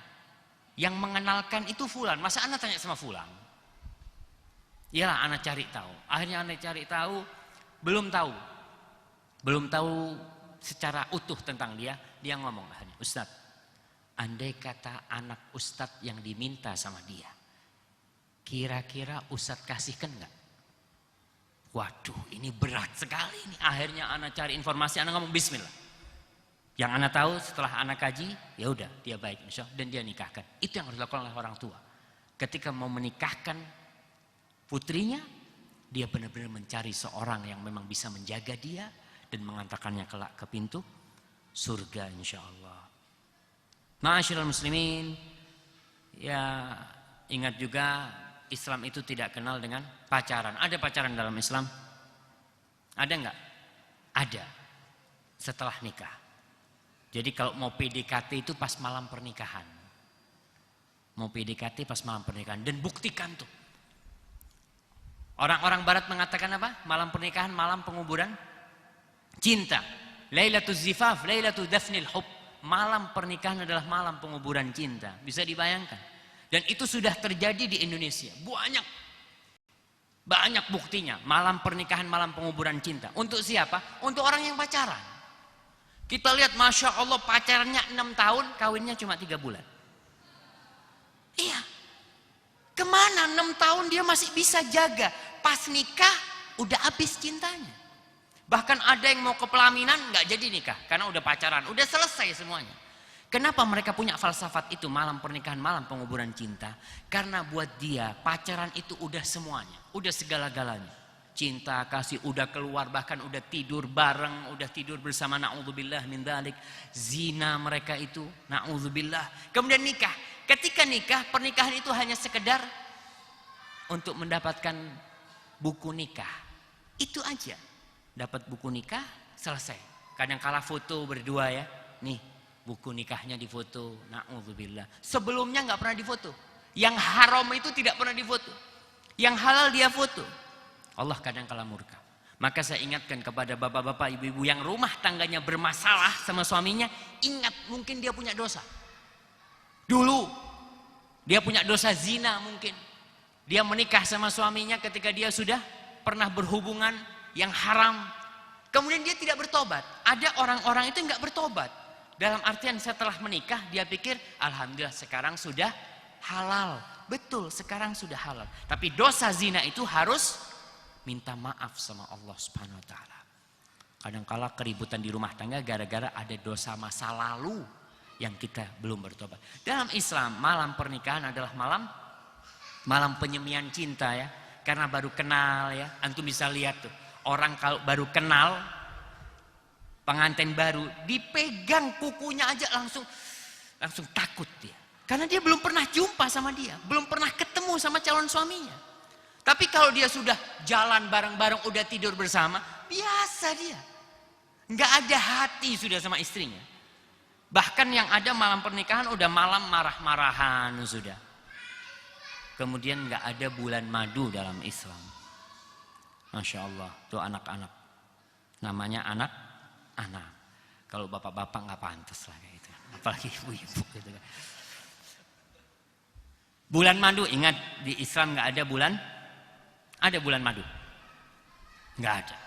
Yang mengenalkan itu fulan, masa ana tanya sama fulan? Iyalah ana cari tahu. Akhirnya ana cari tahu, belum tahu secara utuh tentang dia. Dia ngomong, Ustadz, andai kata anak Ustadz yang diminta sama dia, kira-kira Ustadz kasihkan nggak? Waduh, ini berat sekali ini. Akhirnya ana cari informasi, ana ngomong bismillah. Yang ana tahu setelah ana kaji, ya udah dia baik insya Allah, dan dia nikahkan. Itu yang harus dilakukan oleh orang tua. Ketika mau menikahkan putrinya, dia benar-benar mencari seorang yang memang bisa menjaga dia dan mengantarkannya kelak ke pintu surga insya Allah. Ma'asyiral muslimin, ya ingat juga Islam itu tidak kenal dengan pacaran. Ada pacaran dalam Islam? Ada enggak? Ada. Setelah nikah. Jadi kalau mau PDKT itu pas malam pernikahan. Mau PDKT pas malam pernikahan. Dan buktikan tuh. Orang-orang barat mengatakan apa? Malam pernikahan, malam penguburan cinta. Lailatul zifaf, lailatul dafnil hub. Malam pernikahan adalah malam penguburan cinta. Bisa dibayangkan. Dan itu sudah terjadi di Indonesia. Banyak buktinya. Malam pernikahan, malam penguburan cinta. Untuk siapa? Untuk orang yang pacaran. Kita lihat Masya Allah pacarannya 6 tahun, kawinnya cuma 3 bulan. Iya. Kemana 6 tahun dia masih bisa jaga. Pas nikah udah habis cintanya. Bahkan ada yang mau ke pelaminan nggak jadi nikah. Karena udah pacaran, udah selesai semuanya. Kenapa mereka punya falsafat itu malam pernikahan, malam penguburan cinta? Karena buat dia pacaran itu udah semuanya, udah segala-galanya. Cinta, kasih, udah keluar, bahkan udah tidur bareng, udah tidur bersama, na'udzubillah min dzalik. Zina mereka itu, na'udzubillah. Kemudian nikah. Ketika nikah, pernikahan itu hanya sekedar untuk mendapatkan buku nikah. Itu aja. Dapat buku nikah, selesai. Kadang kala foto berdua ya, nih. Buku nikahnya difoto, na'udzubillah. Sebelumnya nggak pernah difoto. Yang haram itu tidak pernah difoto. Yang halal dia foto. Allah kadang kala murka. Maka saya ingatkan kepada bapak-bapak, ibu-ibu yang rumah tangganya bermasalah sama suaminya, ingat mungkin dia punya dosa. Dulu dia punya dosa zina mungkin. Dia menikah sama suaminya ketika dia sudah pernah berhubungan yang haram. Kemudian dia tidak bertobat. Ada orang-orang itu nggak bertobat. Dalam artian setelah menikah dia pikir alhamdulillah sekarang sudah halal. Betul, sekarang sudah halal. Tapi dosa zina itu harus minta maaf sama Allah Subhanahu wa taala. Kadang-kala keributan di rumah tangga gara-gara ada dosa masa lalu yang kita belum bertobat. Dalam Islam malam pernikahan adalah malam penyemian cinta ya. Karena baru kenal ya. Antum bisa lihat tuh, orang kalau baru kenal pengantin baru dipegang kukunya aja langsung takut dia. Karena dia belum pernah jumpa sama dia, belum pernah ketemu sama calon suaminya. Tapi kalau dia sudah jalan bareng-bareng, udah tidur bersama, biasa dia. Nggak ada hati sudah sama istrinya. Bahkan yang ada malam pernikahan udah malam marah-marahan sudah. Kemudian nggak ada bulan madu dalam Islam. Masya Allah, tuh anak-anak. Namanya anak. Kalau bapak-bapak nggak pantas lah kayak gitu. Apalagi ibu-ibu gitu kan. Bulan madu, ingat di Islam nggak ada bulan. Ada bulan madu? Nggak ada.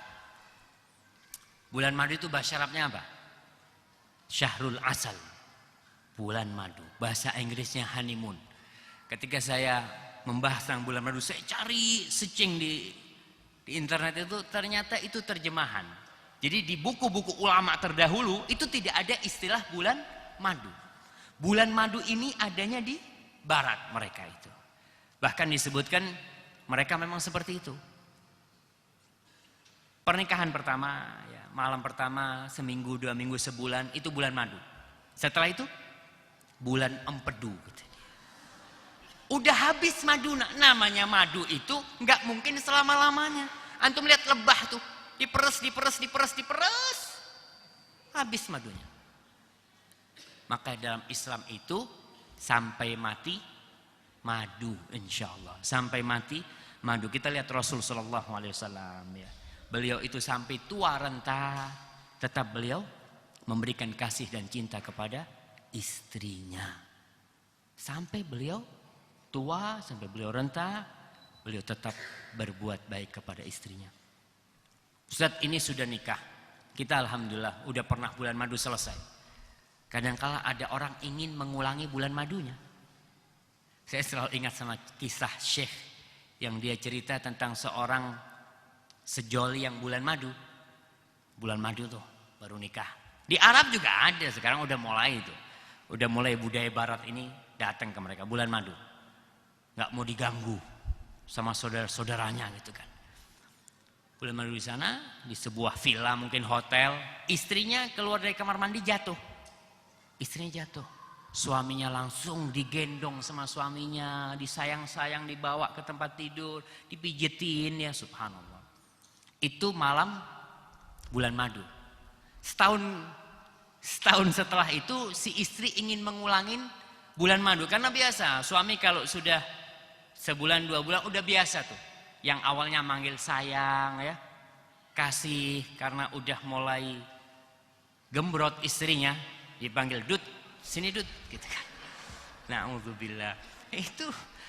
Bulan madu itu bahasa Arabnya apa? Syahrul asal. Bulan madu. Bahasa Inggrisnya honeymoon. Ketika saya membahas tentang bulan madu, saya cari searching di internet itu, ternyata itu terjemahan. Jadi di buku-buku ulama terdahulu itu tidak ada istilah bulan madu. Bulan madu ini adanya di barat mereka itu. Bahkan disebutkan mereka memang seperti itu. Pernikahan pertama, ya, malam pertama, seminggu, 2 minggu, sebulan, itu bulan madu. Setelah itu bulan empedu. Udah habis madu. Namanya madu itu nggak mungkin selama-lamanya. Antum lihat lebah tuh, diperes. Habis madunya. Maka dalam Islam itu sampai mati madu, insya Allah. Sampai mati madu. Kita lihat Rasul Sallallahu Alaihi Wasallam ya. Beliau itu sampai tua renta, tetap beliau memberikan kasih dan cinta kepada istrinya. Sampai beliau tua, sampai beliau renta, beliau tetap berbuat baik kepada istrinya. Ustaz, ini sudah nikah. Kita alhamdulillah udah pernah bulan madu selesai. Kadangkala ada orang ingin mengulangi bulan madunya. Saya selalu ingat sama kisah Syekh yang dia cerita tentang seorang sejoli yang bulan madu. Bulan madu tuh baru nikah. Di Arab juga ada, sekarang udah mulai itu. Udah mulai budaya barat ini datang ke mereka bulan madu. Nggak mau diganggu sama saudara-saudaranya gitu kan. Bulan madu di sana, di sebuah villa mungkin hotel, istrinya keluar dari kamar mandi jatuh. Istrinya jatuh. Suaminya langsung digendong sama suaminya, disayang-sayang, dibawa ke tempat tidur, dipijetin ya, subhanallah. Itu malam bulan madu. Setahun setelah itu si istri ingin mengulangin bulan madu. Karena biasa suami kalau sudah sebulan 2 bulan udah biasa tuh. Yang awalnya manggil sayang ya, kasih, karena udah mulai gembrot istrinya, dipanggil Dut, sini Dut gitu kan. Na'udzubillah.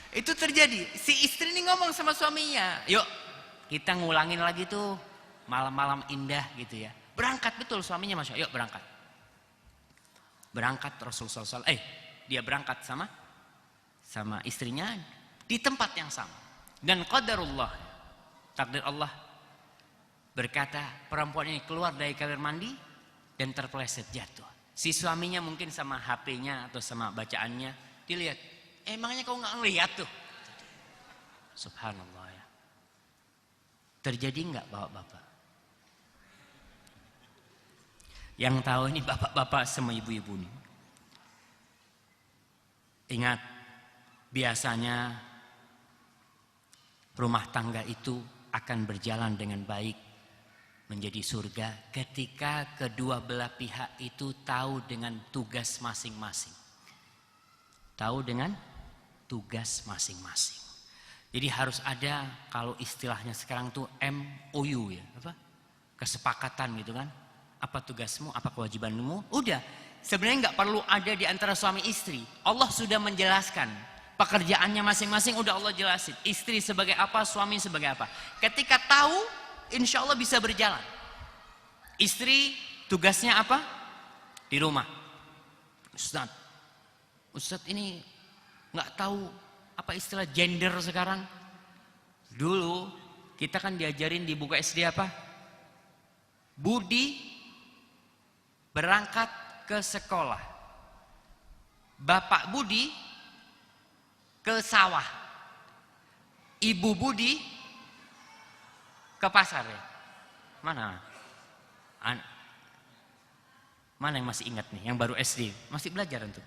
Itu terjadi. Si istri ini ngomong sama suaminya, yuk kita ngulangin lagi tuh malam-malam indah gitu ya. Berangkat, betul suaminya masya, yuk berangkat. Berangkat Rasulullah SAW, dia berangkat sama istrinya di tempat yang sama. Dan qadarullah, takdir Allah berkata perempuan ini keluar dari kamar mandi dan terpeleset jatuh. Si suaminya mungkin sama HP-nya atau sama bacaannya dilihat, emangnya kau nggak ngelihat tuh? Subhanallah ya. Terjadi nggak bapak-bapak? Yang tahu ini bapak-bapak sama ibu-ibu nih. Ingat, biasanya rumah tangga itu akan berjalan dengan baik menjadi surga ketika kedua belah pihak itu tahu dengan tugas masing-masing. Tahu dengan tugas masing-masing. Jadi harus ada, kalau istilahnya sekarang tuh MOU ya, apa? Kesepakatan gitu kan. Apa tugasmu, apa kewajibanmu? Udah, sebenarnya nggak perlu ada di antara suami istri. Allah sudah menjelaskan pekerjaannya masing-masing, udah Allah jelasin. Istri sebagai apa, suami sebagai apa. Ketika tahu, insya Allah bisa berjalan. Istri tugasnya apa? Di rumah. Ustadz ini nggak tahu apa istilah gender sekarang. Dulu kita kan diajarin di buku SD apa? Budi berangkat ke sekolah. Bapak Budi ke sawah. Ibu Budi ke pasar ya. Mana? Mana yang masih ingat nih, yang baru SD, masih belajar tuh.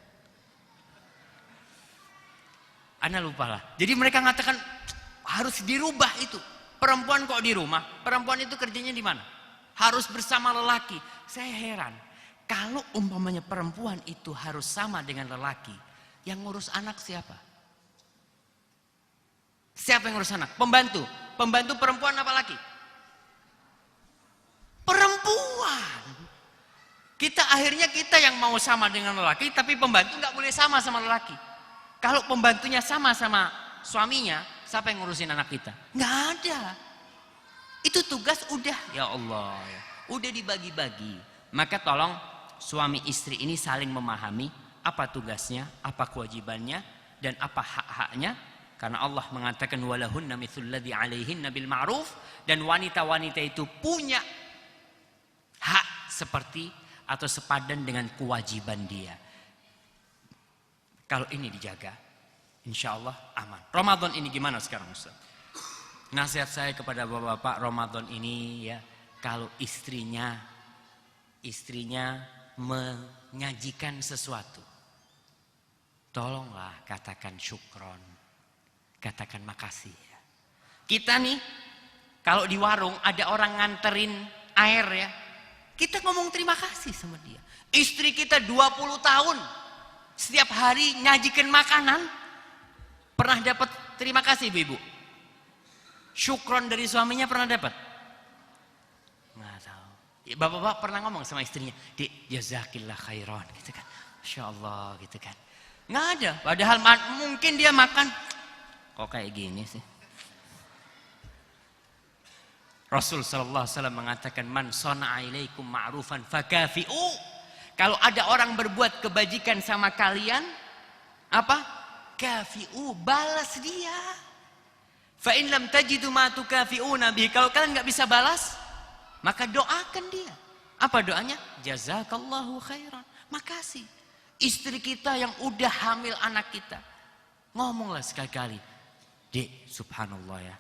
Ana lupa lah. Jadi mereka mengatakan harus dirubah itu. Perempuan kok di rumah? Perempuan itu kerjanya di mana? Harus bersama lelaki. Saya heran. Kalau umpamanya perempuan itu harus sama dengan lelaki, yang ngurus anak siapa? Siapa yang ngurus anak? Pembantu. Pembantu perempuan apa laki? Perempuan. Akhirnya kita yang mau sama dengan lelaki, tapi pembantu nggak boleh sama lelaki. Kalau pembantunya sama suaminya, siapa yang ngurusin anak kita? Nggak ada. Itu tugas udah, ya Allah, udah dibagi-bagi. Maka tolong suami istri ini saling memahami apa tugasnya, apa kewajibannya, dan apa hak-haknya. Karena Allah mengatakan walahunna mithlul ladzi 'alaihinna bil ma'ruf, dan wanita-wanita itu punya hak seperti atau sepadan dengan kewajiban dia. Kalau ini dijaga, insya Allah aman. Ramadan ini gimana sekarang Ustaz? Nasihat saya kepada bapak-bapak, Ramadan ini ya, kalau istrinya menyajikan sesuatu, tolonglah katakan syukron, katakan makasih. Kita nih, kalau di warung ada orang nganterin air ya, kita ngomong terima kasih sama dia. Istri kita 20 tahun, setiap hari nyajikan makanan, pernah dapat terima kasih ibu-ibu? Syukron dari suaminya pernah dapat? Nggak tahu. Bapak-bapak pernah ngomong sama istrinya, "Dik, jazakillah khairan," gitu kan. Masya Allah gitu kan. Nggak ada. Padahal mungkin dia makan, kok kayak gini sih. Rasul sallallahu alaihi wasallam mengatakan, "Man sana'a ilaikum ma'rufan fakafi'u." Kalau ada orang berbuat kebajikan sama kalian, apa? Kafi'u, balas dia. Fa in lam tajidu ma tukafi'una bihi. Kalau kalian nggak bisa balas, maka doakan dia. Apa doanya? Jazakallahu khairan. Makasih. Istri kita yang udah hamil anak kita, ngomonglah sekali-kali, "Dek, subhanallah ya.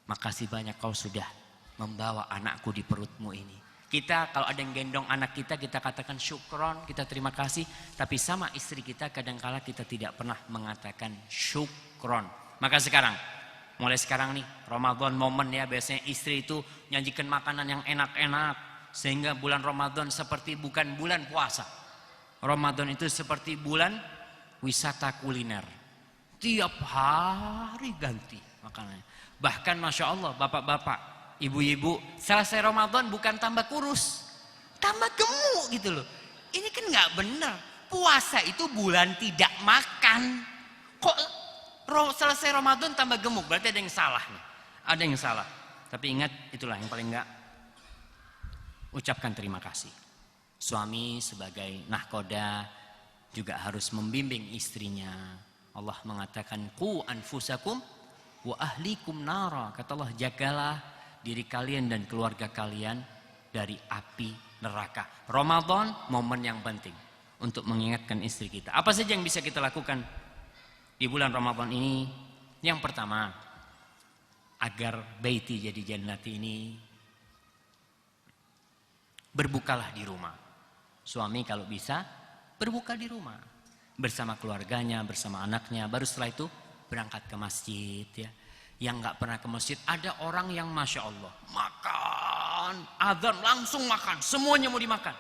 Makasih banyak kau sudah membawa anakku di perutmu ini." Kita kalau ada yang gendong anak kita, kita katakan syukron, kita terima kasih. Tapi sama istri kita kadangkala kita tidak pernah mengatakan syukron. Maka sekarang, mulai sekarang nih, Ramadan momen ya, biasanya istri itu nyajikan makanan yang enak-enak. Sehingga bulan Ramadan seperti bukan bulan puasa. Ramadan itu seperti bulan wisata kuliner. Tiap hari ganti makanannya. Bahkan Masya Allah, bapak-bapak, ibu-ibu, selesai Ramadan bukan tambah kurus, tambah gemuk gitu loh. Ini kan nggak benar. Puasa itu bulan tidak makan. Kok selesai Ramadan tambah gemuk? Berarti ada yang salah nih. Ada yang salah. Tapi ingat, itulah yang paling nggak, ucapkan terima kasih. Suami sebagai nahkoda juga harus membimbing istrinya. Allah mengatakan, "Qu anfusakum wa ahlikum nara." Kata Allah, jagalah diri kalian dan keluarga kalian dari api neraka. Ramadan momen yang penting untuk mengingatkan istri kita. Apa saja yang bisa kita lakukan di bulan Ramadan ini? Yang pertama, agar baiti jadi jannati ini, berbukalah di rumah. Suami kalau bisa berbuka di rumah bersama keluarganya, bersama anaknya. Baru setelah itu berangkat ke masjid ya. Yang nggak pernah ke masjid, ada orang yang Masya Allah makan, azan langsung makan, semuanya mau dimakan.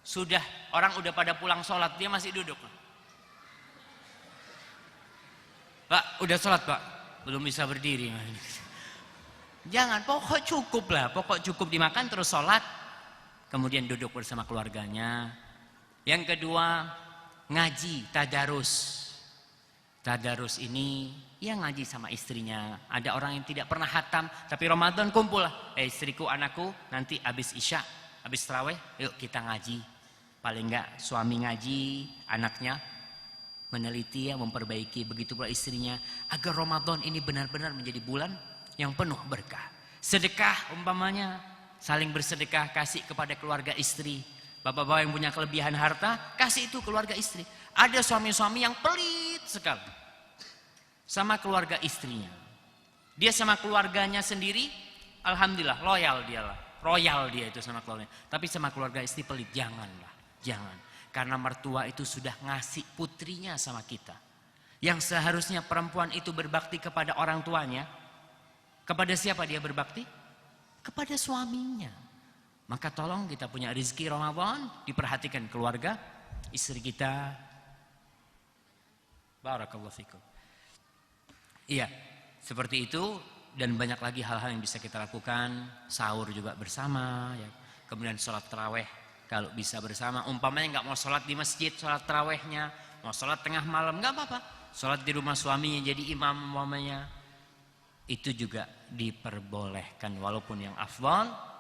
Sudah orang udah pada pulang sholat, dia masih duduk. "Pak, udah sholat Pak?" "Belum bisa berdiri." Jangan, pokok cukup lah, pokok cukup dimakan terus sholat, kemudian duduk bersama keluarganya. Yang kedua, ngaji, tadarus. Tadarus ini ya ngaji sama istrinya. Ada orang yang tidak pernah hatam, tapi Ramadan kumpul lah. Istriku, anakku, nanti habis isya, habis tarawih, yuk kita ngaji. Paling enggak suami ngaji, anaknya meneliti ya, memperbaiki. Begitu pula istrinya. Agar Ramadan ini benar-benar menjadi bulan yang penuh berkah. Sedekah umpamanya, saling bersedekah, kasih kepada keluarga istri. Bapak-bapak yang punya kelebihan harta, kasih itu keluarga istri. Ada suami-suami yang pelit sekali sama keluarga istrinya. Dia sama keluarganya sendiri, alhamdulillah loyal dialah. Royal dia itu sama keluarganya. Tapi sama keluarga istri pelit, janganlah. Jangan. Karena mertua itu sudah ngasih putrinya sama kita. Yang seharusnya perempuan itu berbakti kepada orang tuanya. Kepada siapa dia berbakti? Kepada suaminya. Maka tolong kita punya rezeki Ramadan, diperhatikan keluarga, istri kita. Barakallahu fikum. Iya, seperti itu dan banyak lagi hal-hal yang bisa kita lakukan. Sahur juga bersama, ya. Kemudian sholat taraweh kalau bisa bersama. Umpamanya nggak mau sholat di masjid, sholat tarawehnya, mau sholat tengah malam nggak apa-apa. Sholat di rumah suaminya jadi imam umpamanya, itu juga diperbolehkan. Walaupun yang afdal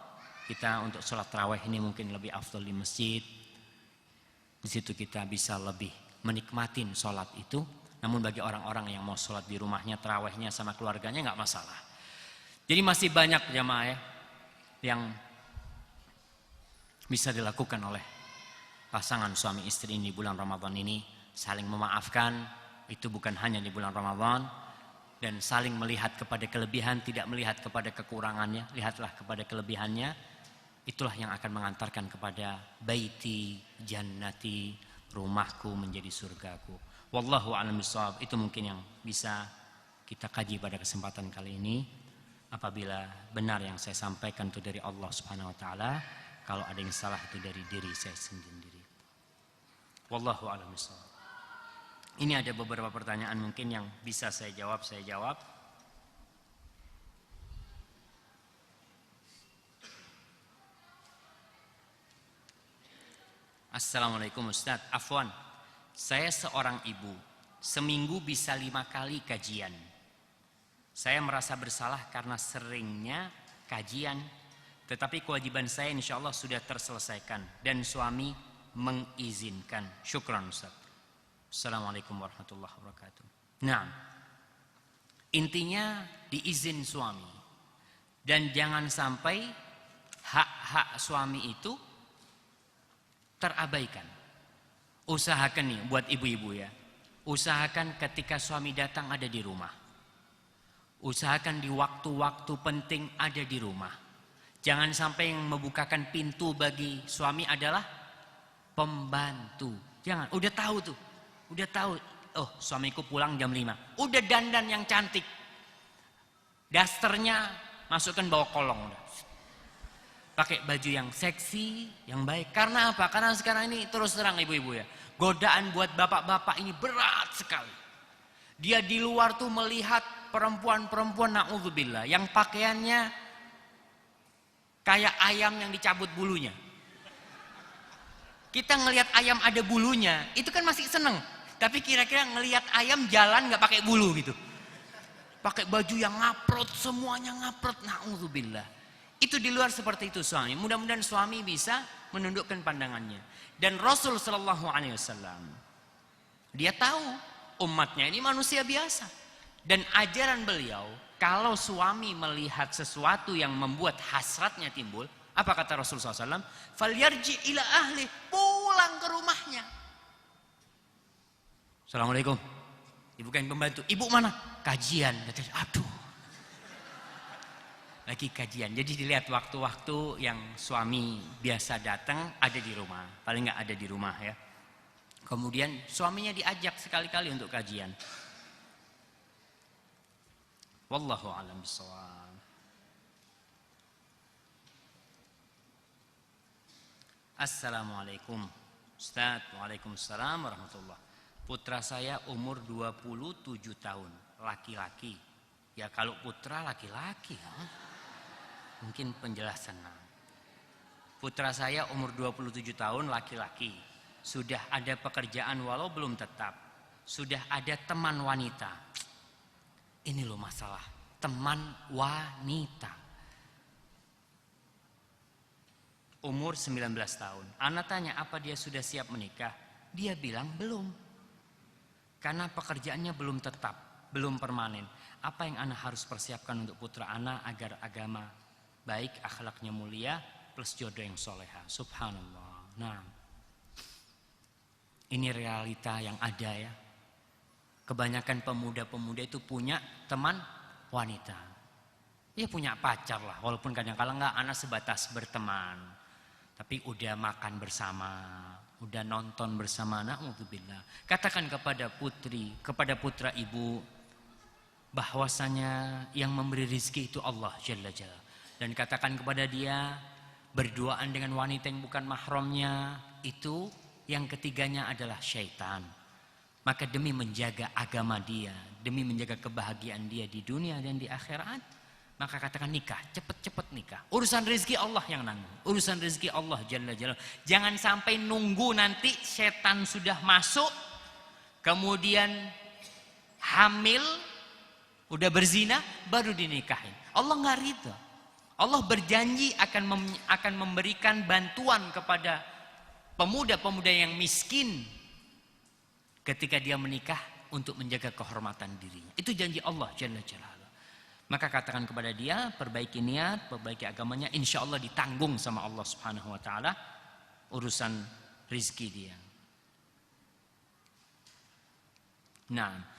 kita untuk sholat taraweh ini mungkin lebih afdal di masjid. Di situ kita bisa lebih menikmatin sholat itu. Namun bagi orang-orang yang mau sholat di rumahnya, tarawehnya sama keluarganya nggak masalah. Jadi masih banyak jamaah ya, yang bisa dilakukan oleh pasangan suami istri ini di bulan Ramadan ini. Saling memaafkan, itu bukan hanya di bulan Ramadan. Dan saling melihat kepada kelebihan, tidak melihat kepada kekurangannya. Lihatlah kepada kelebihannya. Itulah yang akan mengantarkan kepada baiti jannati, rumahku menjadi surgaku. Wallahu a'lam bishawab. Itu mungkin yang bisa kita kaji pada kesempatan kali ini. Apabila benar yang saya sampaikan itu dari Allah Subhanahu wa taala, kalau ada yang salah itu dari diri saya sendiri. Wallahu a'lam bishawab. Ini ada beberapa pertanyaan mungkin yang bisa saya jawab. Assalamualaikum Ustaz. Afwan, saya seorang ibu, seminggu bisa 5 kali kajian. Saya merasa bersalah karena seringnya kajian, tetapi kewajiban saya insya Allah sudah terselesaikan dan suami mengizinkan. Syukran Ustaz. Assalamualaikum warahmatullahi wabarakatuh. Nah, intinya diizin suami. Dan jangan sampai hak-hak suami itu terabaikan. Usahakan nih buat ibu-ibu ya. Usahakan ketika suami datang ada di rumah. Usahakan di waktu-waktu penting ada di rumah. Jangan sampai yang membukakan pintu bagi suami adalah pembantu. Jangan, udah tahu tuh. Udah tahu, oh suamiku pulang jam 5. Udah dandan yang cantik. Dasternya masukkan bawa kolong udah. Pakai baju yang seksi, yang baik. Karena apa? Karena sekarang ini terus terang ibu-ibu ya. Godaan buat bapak-bapak ini berat sekali. Dia di luar tuh melihat perempuan-perempuan na'udzubillah yang pakaiannya kayak ayam yang dicabut bulunya. Kita ngelihat ayam ada bulunya, itu kan masih seneng. Tapi kira-kira ngelihat ayam jalan nggak pakai bulu gitu. Pakai baju yang ngaprot, semuanya ngaprot, na'udzubillah. Itu di luar seperti itu suami. Mudah-mudahan suami bisa menundukkan pandangannya. Dan Rasul Shallallahu Alaihi Wasallam dia tahu umatnya ini manusia biasa. Dan ajaran beliau, kalau suami melihat sesuatu yang membuat hasratnya timbul, apa kata Rasul SAW? Falyarji ila ahli, pulang ke rumahnya. Assalamualaikum. Ibu kan pembantu. Ibu mana? Kajian. Aduh. Lagi kajian. Jadi dilihat waktu-waktu yang suami biasa datang ada di rumah. Paling nggak ada di rumah ya. Kemudian suaminya diajak sekali-kali untuk kajian. Wallahu a'lam bishawab. Assalamualaikum Ustaz. Waalaikumsalam warahmatullah. Putra saya umur 27 tahun, laki-laki. Ya kalau putra laki-laki ya. Mungkin penjelasan. Putra saya umur 27 tahun, laki-laki. Sudah ada pekerjaan walau belum tetap. Sudah ada teman wanita. Ini loh masalah, teman wanita. Umur 19 tahun. Ana tanya apa dia sudah siap menikah? Dia bilang belum. Karena pekerjaannya belum tetap, belum permanen. Apa yang Ana harus persiapkan untuk putra Ana agar agama baik, akhlaknya mulia, plus jodoh yang soleha. Subhanallah. Nah, ini realita yang ada ya. Kebanyakan pemuda-pemuda itu punya teman wanita. Ya punya pacar lah, walaupun kadang-kadang enggak, anak sebatas berteman. Tapi udah makan bersama, udah nonton bersama, na'udzubillah. Katakan kepada putri, kepada putra ibu, bahwasanya yang memberi rizki itu Allah Jalla Jalla. Dan katakan kepada dia, berduaan dengan wanita yang bukan mahramnya, itu yang ketiganya adalah syaitan. Maka demi menjaga agama dia, demi menjaga kebahagiaan dia di dunia dan di akhirat, maka katakan nikah, cepet-cepet nikah. Urusan rezeki Allah yang nanggung. Urusan rezeki Allah Jalla Jalla. Jangan sampai nunggu nanti setan sudah masuk, kemudian hamil, udah berzina, baru dinikahin. Allah nggak ridha. Allah berjanji akan memberikan bantuan kepada pemuda-pemuda yang miskin ketika dia menikah untuk menjaga kehormatan dirinya. Itu janji Allah Jalla Jalla. Maka katakan kepada dia, perbaiki niat, perbaiki agamanya, insya Allah ditanggung sama Allah Subhanahu Wa Taala urusan rizki dia. Nah,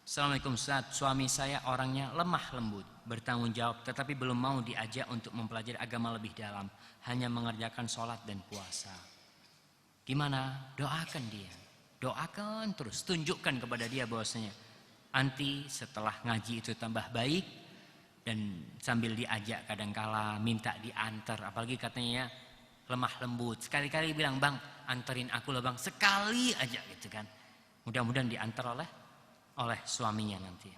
Assalamualaikum Ustaz, suami saya orangnya lemah lembut, bertanggung jawab, tetapi belum mau diajak untuk mempelajari agama lebih dalam, hanya mengerjakan sholat dan puasa. Gimana? Doakan dia. Doakan terus, tunjukkan kepada dia bahwasanya anti setelah ngaji itu tambah baik, dan sambil diajak kadangkala minta diantar, apalagi katanya lemah lembut, sekali-kali bilang, bang anterin aku lah bang, sekali aja gitu kan. Mudah-mudahan diantar oleh suaminya nanti.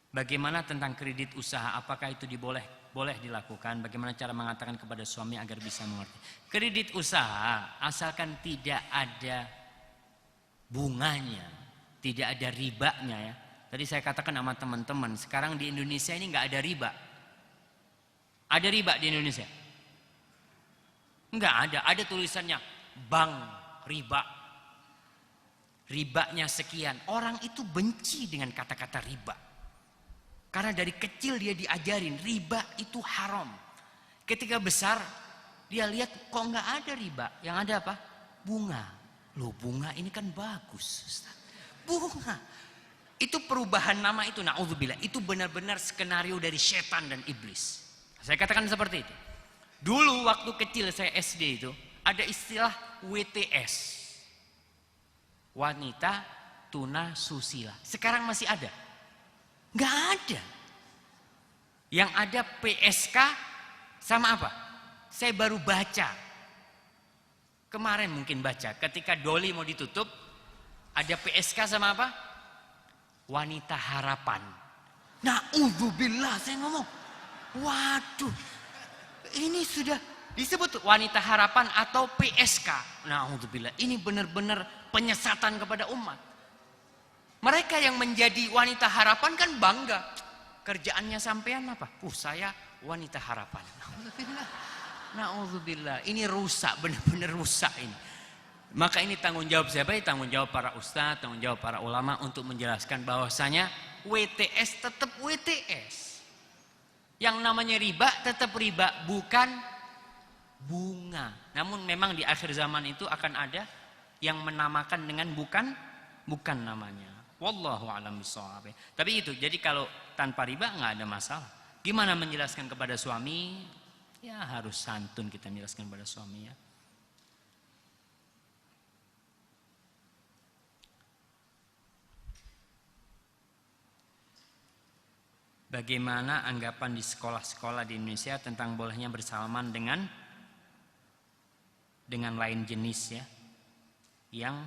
Bagaimana tentang kredit usaha? Apakah itu boleh dilakukan? Bagaimana cara mengatakan kepada suami agar bisa mengerti? Kredit usaha asalkan tidak ada bunganya, tidak ada ribanya ya. Tadi saya katakan sama teman-teman, sekarang di Indonesia ini nggak ada riba. Ada riba di Indonesia? Nggak ada. Ada tulisannya bank riba. Ribanya sekian. Orang itu benci dengan kata-kata riba. Karena dari kecil dia diajarin riba itu haram. Ketika besar dia lihat kok nggak ada riba. Yang ada apa? Bunga. Loh bunga ini kan bagus, Ustaz. Bunga. Itu perubahan nama itu, na'udzubillah. Itu benar-benar skenario dari setan dan iblis. Saya katakan seperti itu. Dulu waktu kecil saya SD itu ada istilah WTS. Wanita tuna susila. Sekarang masih ada? Nggak ada. Yang ada PSK sama apa? Saya baru baca. Kemarin mungkin baca. Ketika Doli mau ditutup, ada PSK sama apa? Wanita harapan. Na'udzubillah, saya ngomong. Waduh. Ini sudah disebut wanita harapan atau PSK. Na'udzubillah. Ini benar-benar penyesatan kepada umat. Mereka yang menjadi wanita harapan kan bangga. Kerjaannya sampean apa? Saya wanita harapan. Na'udzubillah. Ini rusak, benar-benar rusak ini. Maka ini tanggung jawab siapa? Tanggung jawab para ustadz, tanggung jawab para ulama untuk menjelaskan bahwasanya WTS tetap WTS. Yang namanya riba tetap riba, bukan bunga. Namun memang di akhir zaman itu akan ada yang menamakan dengan bukan namanya. Wallahu a'lam bishawab. Tapi itu, jadi kalau tanpa riba nggak ada masalah. Gimana menjelaskan kepada suami? Ya harus santun kita menjelaskan kepada suami ya. Bagaimana anggapan di sekolah-sekolah di Indonesia tentang bolehnya bersalaman dengan lain jenis ya, yang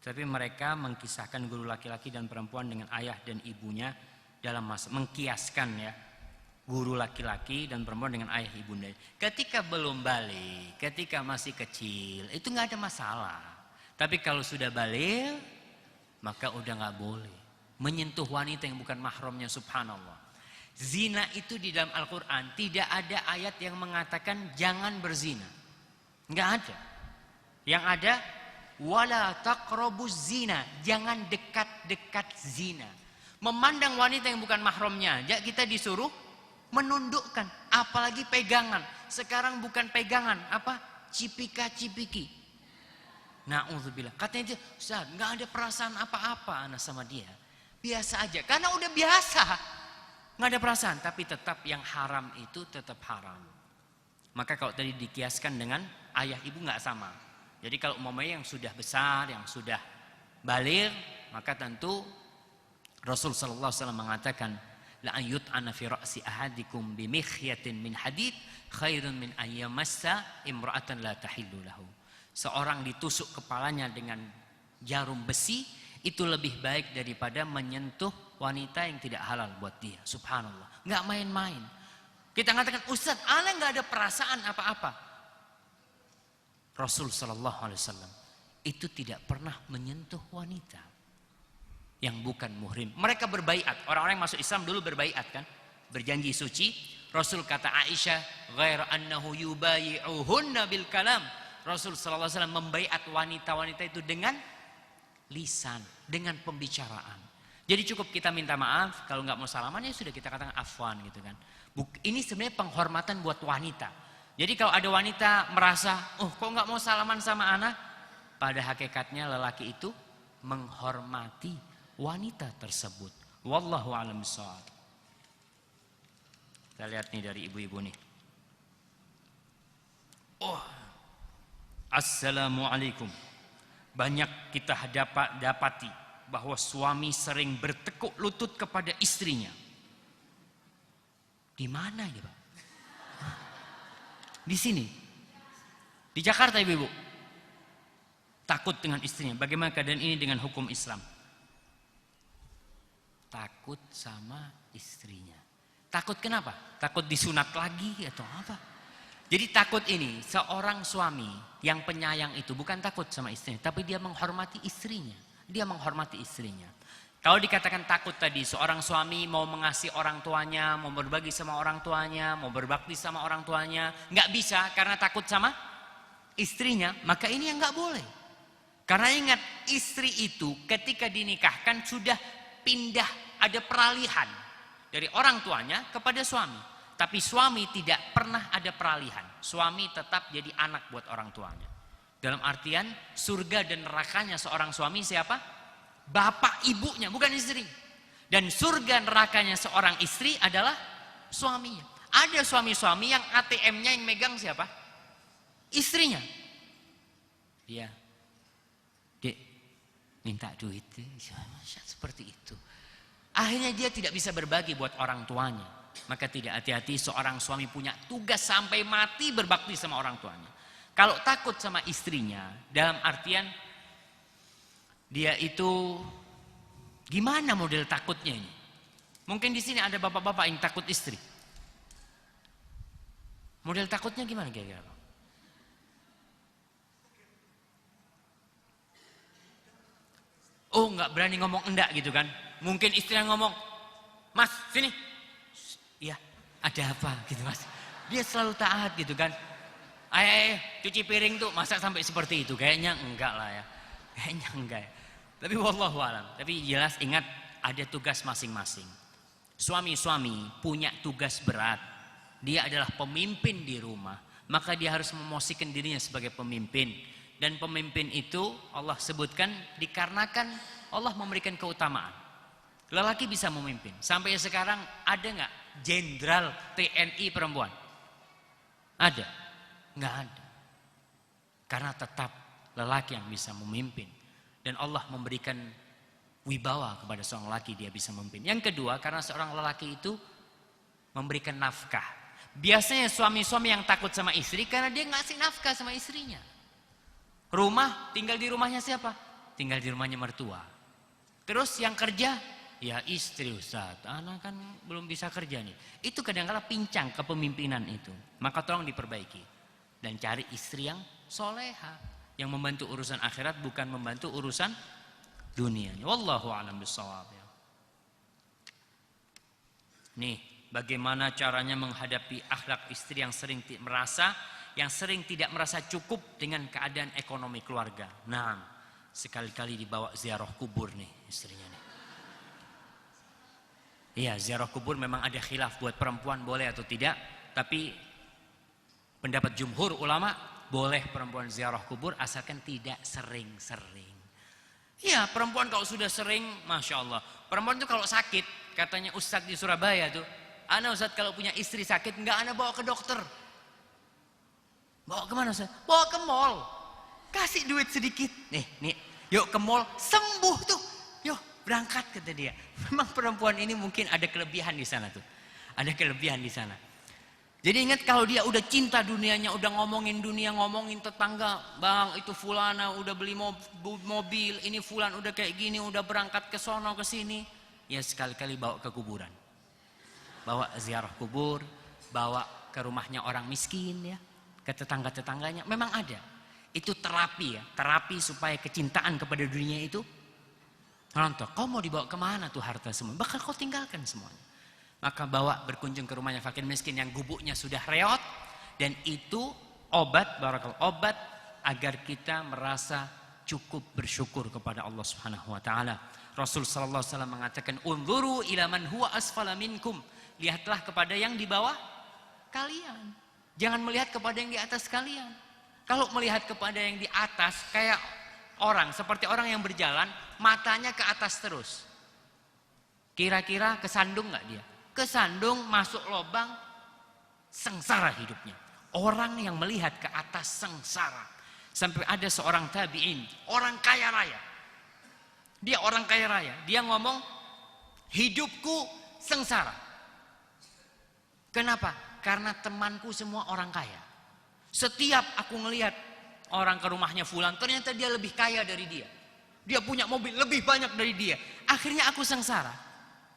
tapi mereka mengkisahkan guru laki-laki dan perempuan dengan ayah dan ibunya dalam masa mengkiaskan ya, guru laki-laki dan perempuan dengan ayah ibunda. Ketika belum balik, ketika masih kecil itu nggak ada masalah. Tapi kalau sudah balik, maka udah nggak boleh menyentuh wanita yang bukan mahramnya, subhanallah. Zina itu di dalam Al-Quran tidak ada ayat yang mengatakan jangan berzina. Nggak ada. Yang ada wala taqrabuz zina, jangan dekat-dekat zina. Memandang wanita yang bukan mahramnya, kita disuruh menundukkan, apalagi pegangan. Sekarang bukan pegangan, apa? Cipika-cipiki. Na'udzubillah. Katanya dia, Ustaz, nggak ada perasaan apa-apa anak sama dia. Biasa aja, karena udah biasa. Nggak ada perasaan, tapi tetap yang haram itu tetap haram. Maka kalau tadi dikiaskan dengan ayah ibu nggak sama. Jadi kalau umpamanya yang sudah besar, yang sudah baligh, maka tentu Rasul sallallahu alaihi wasallam mengatakan, la ayyut'ana fi ra'si ahadikum bi mikhyatin min hadid khairun min ayyamassa imra'atan la tahillu lahu. Seorang ditusuk kepalanya dengan jarum besi itu lebih baik daripada menyentuh wanita yang tidak halal buat dia. Subhanallah. Nggak main-main. Kita mengatakan, Ustaz, Ale nggak ada perasaan apa-apa. Rasul sallallahu alaihi wasallam itu tidak pernah menyentuh wanita yang bukan muhrim. Mereka berbaiat. Orang-orang yang masuk Islam dulu berbaiat kan, berjanji suci. Rasul kata Aisyah, ghair annahu yubayi'uhunna bil kalam. Rasul sallallahu alaihi wasallam membaiat wanita-wanita itu dengan lisan, dengan pembicaraan. Jadi cukup kita minta maaf, kalau nggak mau salaman ya sudah kita katakan afwan gitu kan. Ini sebenarnya penghormatan buat wanita. Jadi kalau ada wanita merasa, kok nggak mau salaman sama anak, pada hakikatnya lelaki itu menghormati wanita tersebut. Wallahu a'lam bishawab. Kita lihat nih dari ibu-ibu nih. Assalamualaikum. Banyak kita dapati bahwa suami sering bertekuk lutut kepada istrinya. Di mana ya, Pak? Di sini. Di Jakarta, Ibu. Takut dengan istrinya. Bagaimana keadaan ini dengan hukum Islam? Takut sama istrinya. Takut kenapa? Takut disunat lagi atau apa? Jadi takut ini, seorang suami yang penyayang itu bukan takut sama istrinya, tapi dia menghormati istrinya. Dia menghormati istrinya. Kalau dikatakan takut tadi, seorang suami mau mengasihi orang tuanya, mau berbagi sama orang tuanya, mau berbakti sama orang tuanya, nggak bisa karena takut sama istrinya, maka ini yang nggak boleh. Karena ingat, istri itu ketika dinikahkan sudah pindah, ada peralihan dari orang tuanya kepada suami. Tapi suami tidak pernah ada peralihan. Suami tetap jadi anak buat orang tuanya. Dalam artian surga dan nerakanya seorang suami siapa? Bapak ibunya, bukan istri. Dan surga nerakanya seorang istri adalah suaminya. Ada suami-suami yang ATM-nya yang megang siapa? Istrinya. Dia, Dek, minta duit. Seperti itu. Akhirnya dia tidak bisa berbagi buat orang tuanya. Maka tidak hati-hati seorang suami punya tugas sampai mati berbakti sama orang tuanya. Kalau takut sama istrinya, dalam artian dia itu gimana model takutnya ini? Mungkin di sini ada bapak-bapak yang takut istri. Model takutnya gimana kira-kira? Oh, nggak berani ngomong enggak gitu kan? Mungkin istrinya ngomong, Mas, sini. Iya, ada apa gitu Mas. Dia selalu taat gitu kan. Cuci piring tuh masa sampai seperti itu? Kayaknya enggak lah ya. Kayaknya enggak ya. Tapi wallahu alam. Tapi jelas ingat ada tugas masing-masing. Suami-suami punya tugas berat. Dia adalah pemimpin di rumah. Maka dia harus memosisikan dirinya sebagai pemimpin. Dan pemimpin itu Allah sebutkan dikarenakan Allah memberikan keutamaan. Lelaki bisa memimpin. Sampai sekarang ada nggak jenderal TNI perempuan? Ada? Nggak ada. Karena tetap lelaki yang bisa memimpin. Dan Allah memberikan wibawa kepada seorang lelaki dia bisa memimpin. Yang kedua, karena seorang lelaki itu memberikan nafkah. Biasanya suami-suami yang takut sama istri karena dia ngasih nafkah sama istrinya. Rumah, tinggal di rumahnya siapa? Tinggal di rumahnya mertua. Terus yang kerja, ya istri Ustaz, anak kan belum bisa kerja nih. Itu kadang-kadang pincang kepemimpinan itu. Maka tolong diperbaiki. Dan cari istri yang soleha. Yang membantu urusan akhirat bukan membantu urusan dunia. Wallahu a'lam bishawab. Nih, bagaimana caranya menghadapi akhlak istri yang sering tidak merasa cukup dengan keadaan ekonomi keluarga. Nah, sekali-kali dibawa ziarah kubur nih istrinya nih. Iya, ziarah kubur memang ada khilaf buat perempuan boleh atau tidak, tapi pendapat jumhur ulama boleh perempuan ziarah kubur asalkan tidak sering-sering. Iya, perempuan kalau sudah sering, Masya Allah. Perempuan itu kalau sakit, katanya Ustadz di Surabaya tuh, ana Ustadz kalau punya istri sakit, enggak ana bawa ke dokter. Bawa kemana Ustadz? Bawa ke mall. Kasih duit sedikit. Nih, yuk ke mall, sembuh tuh. Yuk, berangkat kata dia. Memang perempuan ini mungkin ada kelebihan di sana tuh. Ada kelebihan di sana. Jadi ingat kalau dia udah cinta dunianya, udah ngomongin dunia, ngomongin tetangga, bang itu fulana udah beli mobil, ini fulan udah kayak gini, udah berangkat ke sono ke sini, ya sekali-kali bawa ke kuburan, bawa ziarah kubur, bawa ke rumahnya orang miskin ya, ke tetangga-tetangganya, memang ada. Itu terapi ya, terapi supaya kecintaan kepada dunia itu rontok. Kau mau dibawa kemana tuh harta semua? Bakal kau tinggalkan semuanya. Maka bawa berkunjung ke rumahnya fakir miskin yang gubuknya sudah reot. Dan itu obat agar kita merasa cukup bersyukur kepada Allah Subhanahu wa taala. Rasul sallallahu alaihi wasallam mengatakan, "Unzuru ila man huwa asfala minkum." Lihatlah kepada yang di bawah kalian. Jangan melihat kepada yang di atas kalian. Kalau melihat kepada yang di atas kayak seperti orang yang berjalan, matanya ke atas terus. Kira-kira kesandung enggak dia? Kesandung, masuk lubang, sengsara hidupnya. Orang yang melihat ke atas sengsara. Sampai ada seorang tabi'in, orang kaya raya. Dia orang kaya raya. Dia ngomong, hidupku sengsara. Kenapa? Karena temanku semua orang kaya. Setiap aku ngelihat orang ke rumahnya fulan, ternyata dia lebih kaya dari dia. Dia punya mobil lebih banyak dari dia. Akhirnya aku sengsara.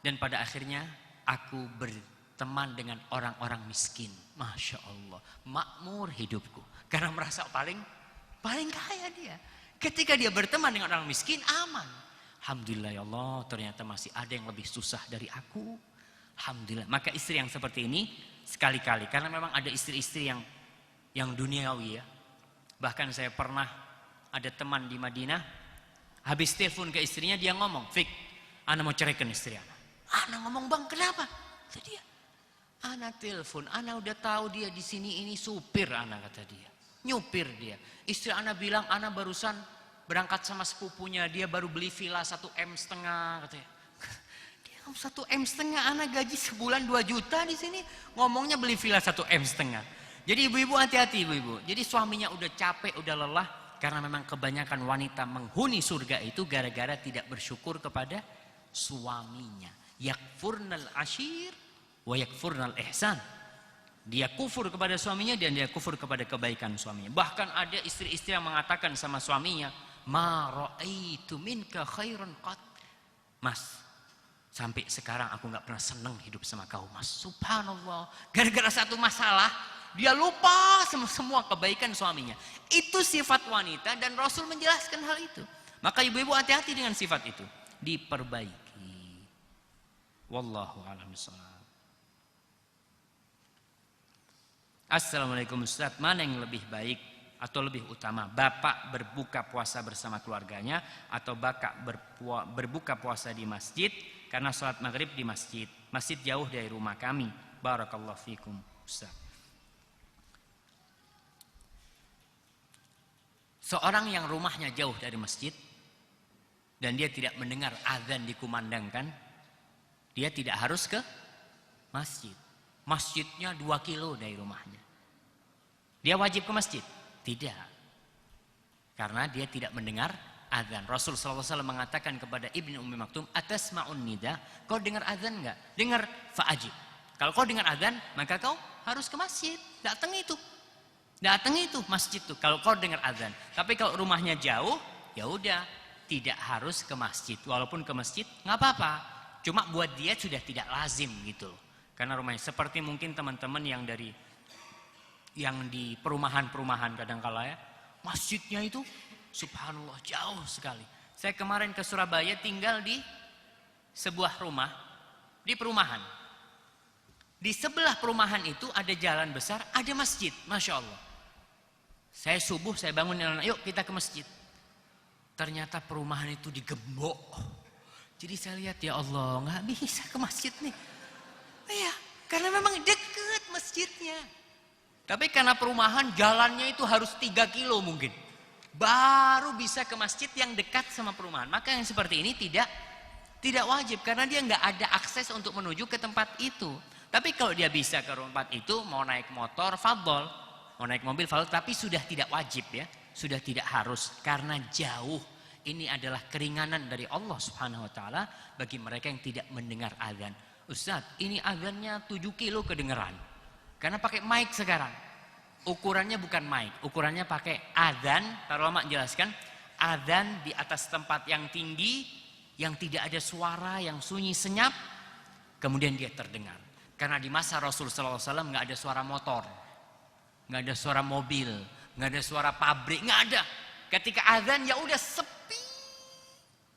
Dan pada akhirnya aku berteman dengan orang-orang miskin. Masya Allah. Makmur hidupku. Karena merasa paling kaya dia. Ketika dia berteman dengan orang miskin, aman. Alhamdulillah ya Allah, ternyata masih ada yang lebih susah dari aku. Alhamdulillah. Maka istri yang seperti ini sekali-kali, karena memang ada istri-istri yang duniawi ya. Bahkan saya pernah ada teman di Madinah, habis telepon ke istrinya, dia ngomong, Fik, ana mau ceraikan istri ana. Ana ngomong, bang kenapa? Kata dia, ana telepon, ana udah tahu dia di sini ini supir ana, kata dia. Nyupir dia. Istri ana bilang, ana barusan berangkat sama sepupunya, dia baru beli villa 1,5 M katanya. Dia 1,5 M, ana gaji sebulan 2 juta di sini, ngomongnya beli villa 1,5 M. Jadi ibu-ibu hati-hati ibu-ibu. Jadi suaminya udah capek, udah lelah, karena memang kebanyakan wanita menghuni surga itu gara-gara tidak bersyukur kepada suaminya. Yakfurnal ashir wa yakfurnal ihsan. Dia kufur kepada suaminya dan dia kufur kepada kebaikan suaminya. Bahkan ada istri-istri yang mengatakan sama suaminya, ma ra'aitu minka khairan qat. Mas, sampai sekarang aku nggak pernah senang hidup sama kau, Mas. Subhanallah. Gara-gara satu masalah, dia lupa semua kebaikan suaminya. Itu sifat wanita dan Rasul menjelaskan hal itu. Maka ibu-ibu hati-hati dengan sifat itu. Diperbaiki. Wallahu a'lam bishawab. Assalamualaikum Ustaz, mana yang lebih baik atau lebih utama? Bapak berbuka puasa bersama keluarganya atau bapak berbuka puasa di masjid karena sholat maghrib di masjid. Masjid jauh dari rumah kami. Barakallahu fikum Ustaz. Seorang yang rumahnya jauh dari masjid dan dia tidak mendengar azan dikumandangkan, dia tidak harus ke masjid. Masjidnya 2 kilo dari rumahnya. Dia wajib ke masjid? Tidak. Karena dia tidak mendengar azan. Rasul SAW mengatakan kepada Ibnu Ummi Maktum, atasma'un nida, kau dengar azan enggak? Dengar, fa'ajib. Kalau kau dengar azan, maka kau harus ke masjid. Datang itu masjid tuh kalau kau dengar azan. Tapi kalau rumahnya jauh, ya udah, tidak harus ke masjid. Walaupun ke masjid nggak apa-apa. Cuma buat dia sudah tidak lazim gitu loh. Karena rumahnya seperti mungkin teman-teman yang di perumahan-perumahan kadang-kala ya, masjidnya itu subhanallah jauh sekali. Saya kemarin ke Surabaya tinggal di sebuah rumah di perumahan. Di sebelah perumahan itu ada jalan besar, ada masjid, Masya Allah. Saya subuh, saya bangun, yuk kita ke masjid. Ternyata perumahan itu digembok. Jadi saya lihat, ya Allah, nggak bisa ke masjid nih. Iya, karena memang dekat masjidnya. Tapi karena perumahan jalannya itu harus 3 kilo mungkin. Baru bisa ke masjid yang dekat sama perumahan. Maka yang seperti ini tidak wajib. Karena dia nggak ada akses untuk menuju ke tempat itu. Tapi kalau dia bisa ke tempat itu, mau naik motor, fadol. Mau naik mobil, fadol. Tapi sudah tidak wajib ya. Sudah tidak harus. Karena jauh. Ini adalah keringanan dari Allah Subhanahu Wa Taala bagi mereka yang tidak mendengar azan. Ustaz, ini azannya 7 kilo kedengeran. Karena pakai mic sekarang. Ukurannya bukan mic. Ukurannya pakai azan. Para ulama jelaskan. Azan di atas tempat yang tinggi. Yang tidak ada suara, yang sunyi senyap. Kemudian dia terdengar. Karena di masa Rasul SAW nggak ada suara motor, nggak ada suara mobil, nggak ada suara pabrik, nggak ada. Ketika azan ya udah sepi,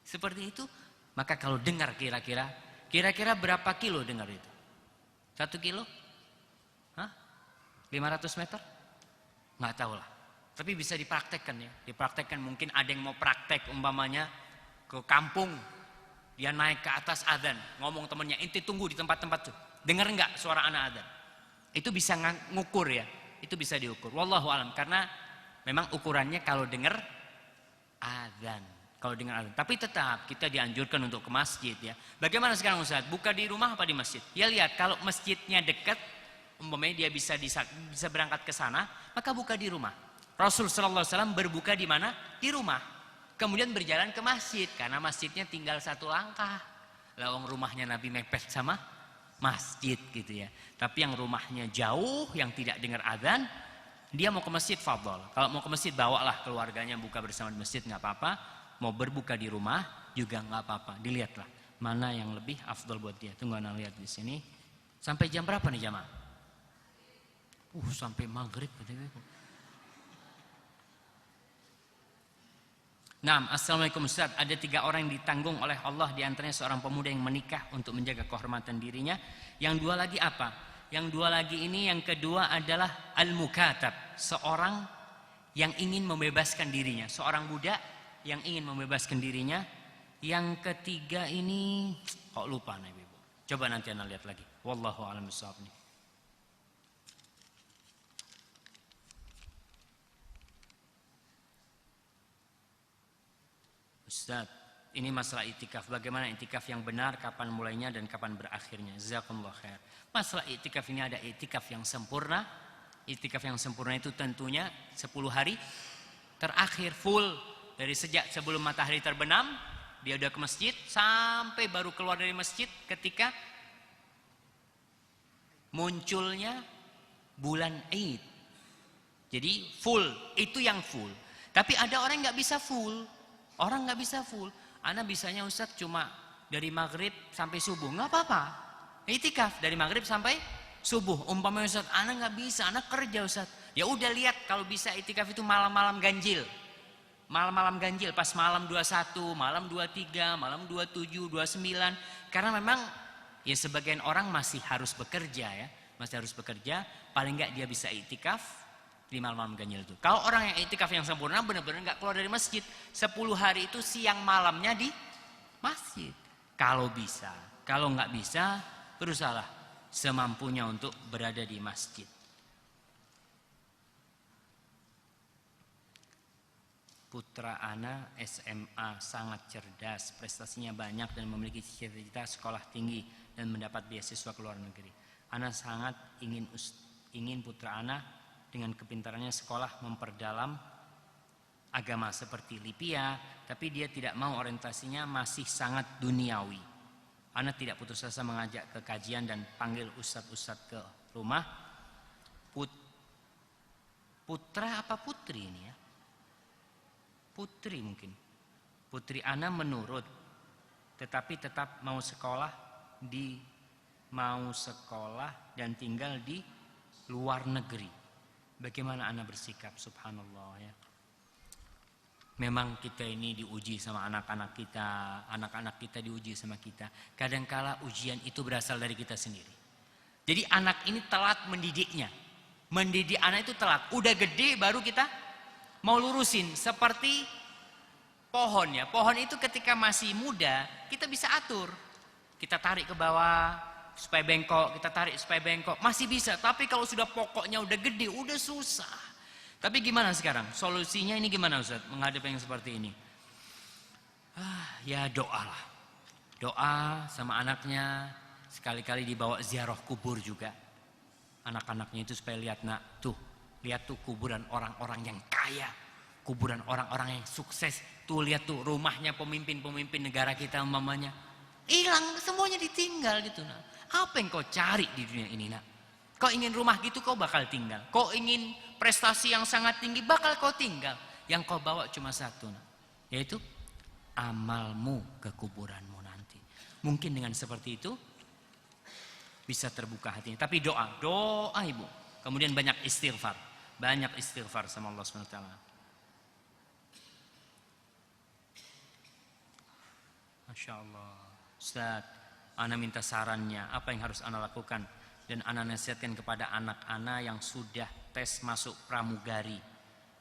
seperti itu. Maka kalau dengar kira-kira berapa kilo dengar itu? 1 kilo? Hah? 500 meter? Nggak tahu lah. Tapi bisa dipraktekkan ya. Dipraktekkan mungkin ada yang mau praktek umpamanya ke kampung, dia naik ke atas azan, ngomong temennya, inti tunggu di tempat-tempat tuh. Dengar enggak suara anak azan? Itu bisa ngukur ya. Itu bisa diukur. Wallahu alam. Karena memang ukurannya kalau dengar azan. Kalau dengar azan. Tapi tetap kita dianjurkan untuk ke masjid ya. Bagaimana sekarang Ustaz? Buka di rumah apa di masjid? Ya lihat kalau masjidnya dekat, umpamanya dia bisa berangkat ke sana, maka buka di rumah. Rasul sallallahu alaihi wasallam berbuka di mana? Di rumah. Kemudian berjalan ke masjid karena masjidnya tinggal 1 langkah. Lawang rumahnya Nabi mepet sama masjid gitu ya. Tapi yang rumahnya jauh, yang tidak dengar azan, dia mau ke masjid, fadhol. Kalau mau ke masjid, bawalah keluarganya buka bersama di masjid, nggak apa-apa. Mau berbuka di rumah juga nggak apa-apa. Dilihatlah mana yang lebih afdol buat dia. Tunggu ana lihat di sini. Sampai jam berapa nih jamaah? Sampai maghrib. Nah, assalamualaikum Ustaz. Ada 3 orang yang ditanggung oleh Allah, diantaranya seorang pemuda yang menikah untuk menjaga kehormatan dirinya. Yang 2 lagi apa? Yang 2 lagi ini, yang kedua adalah al-mukatab, seorang yang ingin membebaskan dirinya, seorang budak yang ingin membebaskan dirinya. Yang ketiga ini kok lupa nih Ibu. Coba nanti Anda lihat lagi. Wallahu a'lam bishawab nih. Ustaz, ini masalah itikaf. Bagaimana itikaf yang benar, kapan mulainya dan kapan berakhirnya? Jazakumullah khair. Masalah itikaf ini ada itikaf yang sempurna. Itikaf yang sempurna itu tentunya 10 hari terakhir full. Dari sejak sebelum matahari terbenam, dia udah ke masjid, sampai baru keluar dari masjid ketika munculnya bulan Id. Jadi full, itu yang full. Tapi ada orang yang gak bisa full. Orang nggak bisa full. Ana bisanya Ustaz cuma dari maghrib sampai subuh, nggak apa-apa. Itikaf dari maghrib sampai subuh. Umpamanya Ustaz, ana nggak bisa, ana kerja Ustaz. Ya udah lihat kalau bisa itikaf itu malam-malam ganjil. Malam-malam ganjil, pas malam 21, malam 23, malam 27, 29. Karena memang ya sebagian orang masih harus bekerja ya, masih harus bekerja. Paling nggak dia bisa itikaf di malam-malam ganjil itu. Kalau orang yang itikaf yang sempurna benar-benar nggak keluar dari masjid, 10 hari itu siang malamnya di masjid. Kalau bisa, kalau nggak bisa, berusahalah semampunya untuk berada di masjid. Putra ana SMA sangat cerdas, prestasinya banyak dan memiliki cita-cita sekolah tinggi dan mendapat beasiswa ke luar negeri. Ana sangat ingin putra ana dengan kepintarannya sekolah memperdalam agama seperti Lipia, tapi dia tidak mau, orientasinya masih sangat duniawi. Ana tidak putus asa mengajak ke kajian dan panggil ustadz-ustadz ke rumah. Putra apa putri ini ya? Putri mungkin. Putri ana menurut, tetapi tetap mau sekolah dan tinggal di luar negeri. Bagaimana ana bersikap? Subhanallah ya. Memang kita ini diuji sama anak-anak kita diuji sama kita. Kadangkala ujian itu berasal dari kita sendiri. Jadi anak ini telat mendidiknya. Mendidik anak itu telat. Udah gede baru kita mau lurusin. Seperti pohon ya. Pohon itu ketika masih muda kita bisa atur. Kita tarik ke bawah supaya bengkok, kita tarik supaya bengkok, masih bisa. Tapi kalau sudah pokoknya udah gede, udah susah. Tapi gimana sekarang? Solusinya ini gimana Ustaz? Menghadapi yang seperti ini. Ya doa lah. Doa sama anaknya, sekali-kali dibawa ziarah kubur juga. Anak-anaknya itu supaya lihat lihat tuh kuburan orang-orang yang kaya, kuburan orang-orang yang sukses. Tuh lihat tuh rumahnya pemimpin-pemimpin negara kita umpamanya. Hilang, semuanya ditinggal gitu nak. Apa yang kau cari di dunia ini nak? Kau ingin rumah gitu kau bakal tinggal. Kau ingin prestasi yang sangat tinggi bakal kau tinggal. Yang kau bawa cuma satu nak, yaitu amalmu ke kuburanmu nanti. Mungkin dengan seperti itu bisa terbuka hatinya. Tapi doa ibu. Kemudian banyak istighfar sama Allah SWT. Masya Allah. Ustaz, ana minta sarannya, apa yang harus ana lakukan? Dan ana nasihatkan kepada anak-anak yang sudah tes masuk pramugari.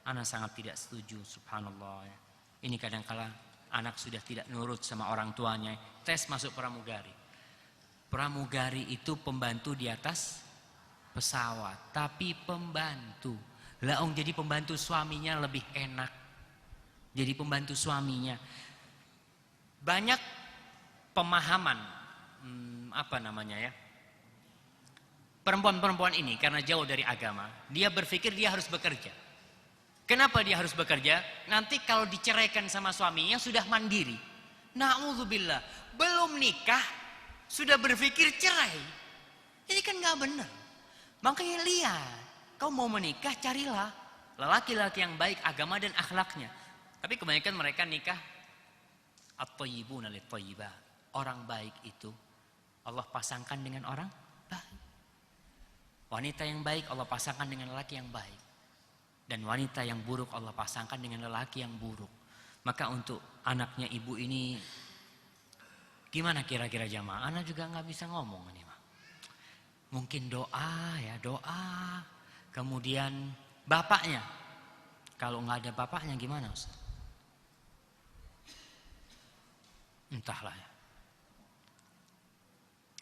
Ana sangat tidak setuju, subhanallah ya. Ini kadangkala anak sudah tidak nurut sama orang tuanya, tes masuk pramugari. Pramugari itu pembantu di atas pesawat, tapi pembantu. Jadi pembantu suaminya lebih enak. Jadi pembantu suaminya. Banyak pemahaman perempuan-perempuan ini karena jauh dari agama, dia berpikir dia harus bekerja. Kenapa dia harus bekerja? Nanti kalau diceraikan sama suaminya sudah mandiri. Na'udzubillah, belum nikah sudah berpikir cerai. Ini kan nggak benar. Makanya lihat, kau mau menikah carilah lelaki-lelaki yang baik agama dan akhlaknya. Tapi kebanyakan mereka nikah at-thayyibuna lit-thayyibat. Orang baik itu Allah pasangkan dengan orang baik. Wanita yang baik Allah pasangkan dengan lelaki yang baik. Dan wanita yang buruk Allah pasangkan dengan lelaki yang buruk. Maka untuk anaknya ibu ini, gimana kira-kira jamaah? Anak juga nggak bisa ngomong ini mah. Mungkin doa ya, doa. Kemudian bapaknya, kalau nggak ada bapaknya gimana Ustaz? Entahlah ya.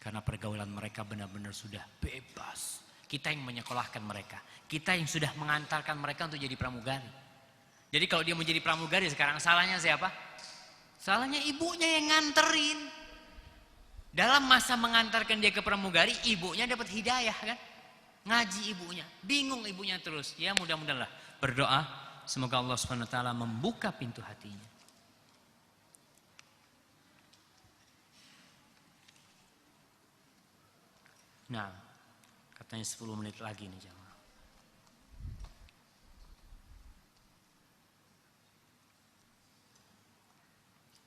Karena pergaulan mereka benar-benar sudah bebas. Kita yang menyekolahkan mereka. Kita yang sudah mengantarkan mereka untuk jadi pramugari. Jadi kalau dia mau jadi pramugari sekarang salahnya siapa? Salahnya ibunya yang nganterin. Dalam masa mengantarkan dia ke pramugari, ibunya dapat hidayah kan? Ngaji ibunya. Bingung ibunya terus. Ya mudah-mudahan lah. Berdoa. Semoga Allah SWT membuka pintu hatinya. Nah, katanya 10 menit lagi nih jamaah.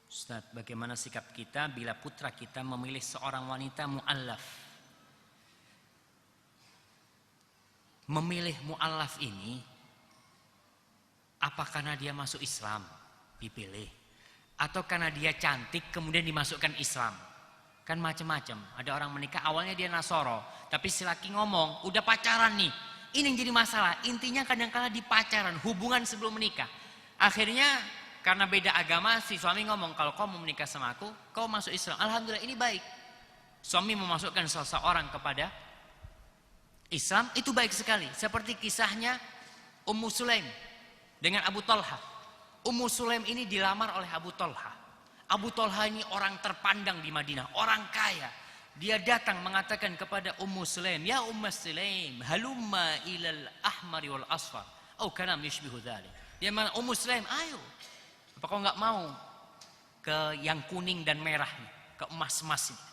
Ustaz, bagaimana sikap kita bila putra kita memilih seorang wanita mu'allaf? Memilih mu'allaf ini, apa karena dia masuk Islam dipilih? Atau karena dia cantik kemudian dimasukkan Islam? Kan macam-macam. Ada orang menikah awalnya dia Nasoro, tapi si laki ngomong, udah pacaran nih. Ini yang jadi masalah. Intinya kadang-kala di pacaran, hubungan sebelum menikah. Akhirnya karena beda agama, si suami ngomong, kalau kau mau menikah sama aku, kau masuk Islam. Alhamdulillah ini baik. Suami memasukkan seseorang kepada Islam, itu baik sekali. Seperti kisahnya Ummu Sulaim dengan Abu Talha. Ummu Sulaim ini dilamar oleh Abu Talha. Abu Talha ini orang terpandang di Madinah, orang kaya. Dia datang mengatakan kepada Ummu Sulaim, ya Ummu Sulaim, halumma ilal ahmari wal asfar. Oh kalam yushbihu dhalik. Dia mana Ummu Sulaim, ayo. Apa kau nggak mau ke yang kuning dan merah nih, ke emas-emas ini?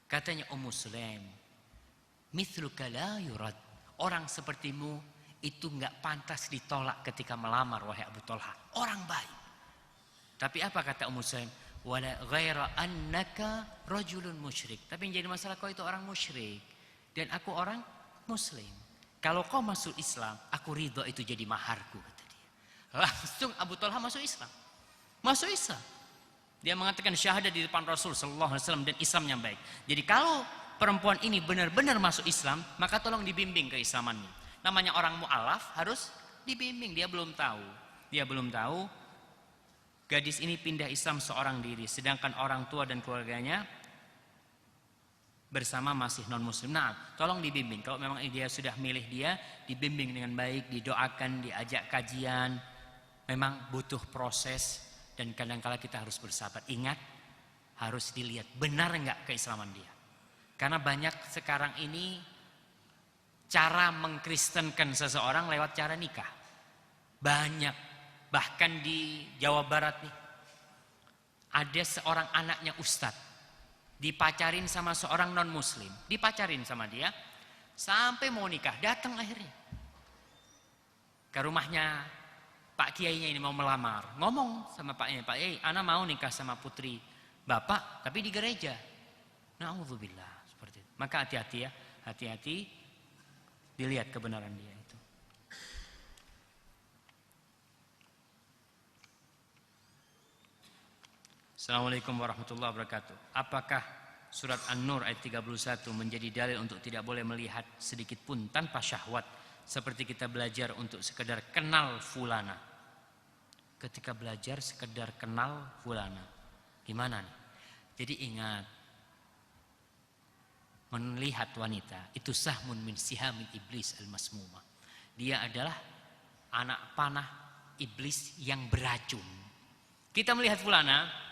Katanya Ummu Sulaim, mithluka la yurad. Orang sepertimu itu nggak pantas ditolak ketika melamar wahai Abu Talha. Orang baik. Tapi apa kata Ummu Sulaim? Wala ghaira annaka rajulun musyrik. Tapi yang jadi masalah kau itu orang musyrik dan aku orang muslim. Kalau kau masuk Islam, aku ridho itu jadi maharku, kata dia. Langsung Abu Talha masuk Islam. Masuk Islam. Dia mengatakan syahadat di depan Rasul sallallahu alaihi wasallam dan Islam yang baik. Jadi kalau perempuan ini benar-benar masuk Islam, maka tolong dibimbing keislamannya. Namanya orang mu'alaf harus dibimbing, dia belum tahu. Dia belum tahu. Gadis ini pindah Islam seorang diri, sedangkan orang tua dan keluarganya bersama masih non muslim. Nah, tolong dibimbing. Kalau memang dia sudah milih dia, dibimbing dengan baik, didoakan, diajak kajian. Memang butuh proses dan kadang-kala kita harus bersabar. Ingat, harus dilihat benar enggak keislaman dia. Karena banyak sekarang ini cara mengkristenkan seseorang lewat cara nikah. Banyak. Bahkan di Jawa Barat nih, ada seorang anaknya ustadz, dipacarin sama seorang non muslim, dipacarin sama dia, sampai mau nikah, datang akhirnya ke rumahnya Pak Kiainya ini mau melamar, ngomong sama Pak Kiai, ana mau nikah sama putri Bapak, tapi di gereja. Na'udzubillah, seperti itu. Maka hati-hati ya, hati-hati, dilihat kebenaran dia. Assalamualaikum warahmatullahi wabarakatuh. Apakah surat An-Nur ayat 31 menjadi dalil untuk tidak boleh melihat sedikit pun tanpa syahwat, seperti kita belajar untuk sekedar kenal fulana? Ketika belajar sekedar kenal fulana, gimana nih? Jadi ingat, melihat wanita itu sahmun min sihamin iblis al-masmumah. Dia adalah anak panah iblis yang beracun. Kita melihat fulana,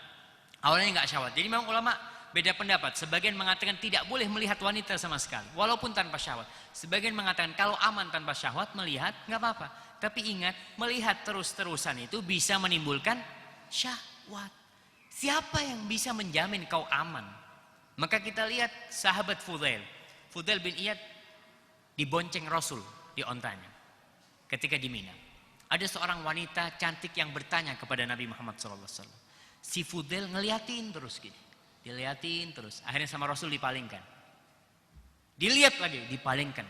awalnya nggak syahwat. Jadi memang ulama beda pendapat. Sebagian mengatakan tidak boleh melihat wanita sama sekali, walaupun tanpa syahwat. Sebagian mengatakan kalau aman tanpa syahwat melihat nggak apa-apa. Tapi ingat, melihat terus-terusan itu bisa menimbulkan syahwat. Siapa yang bisa menjamin kau aman? Maka kita lihat sahabat Fudail bin Iyad dibonceng Rasul di ontanya ketika di Mina. Ada seorang wanita cantik yang bertanya kepada Nabi Muhammad SAW. Si Fudail ngeliatin terus gini, diliatin terus. Akhirnya sama Rasul dipalingkan. Dilihat lagi, dipalingkan.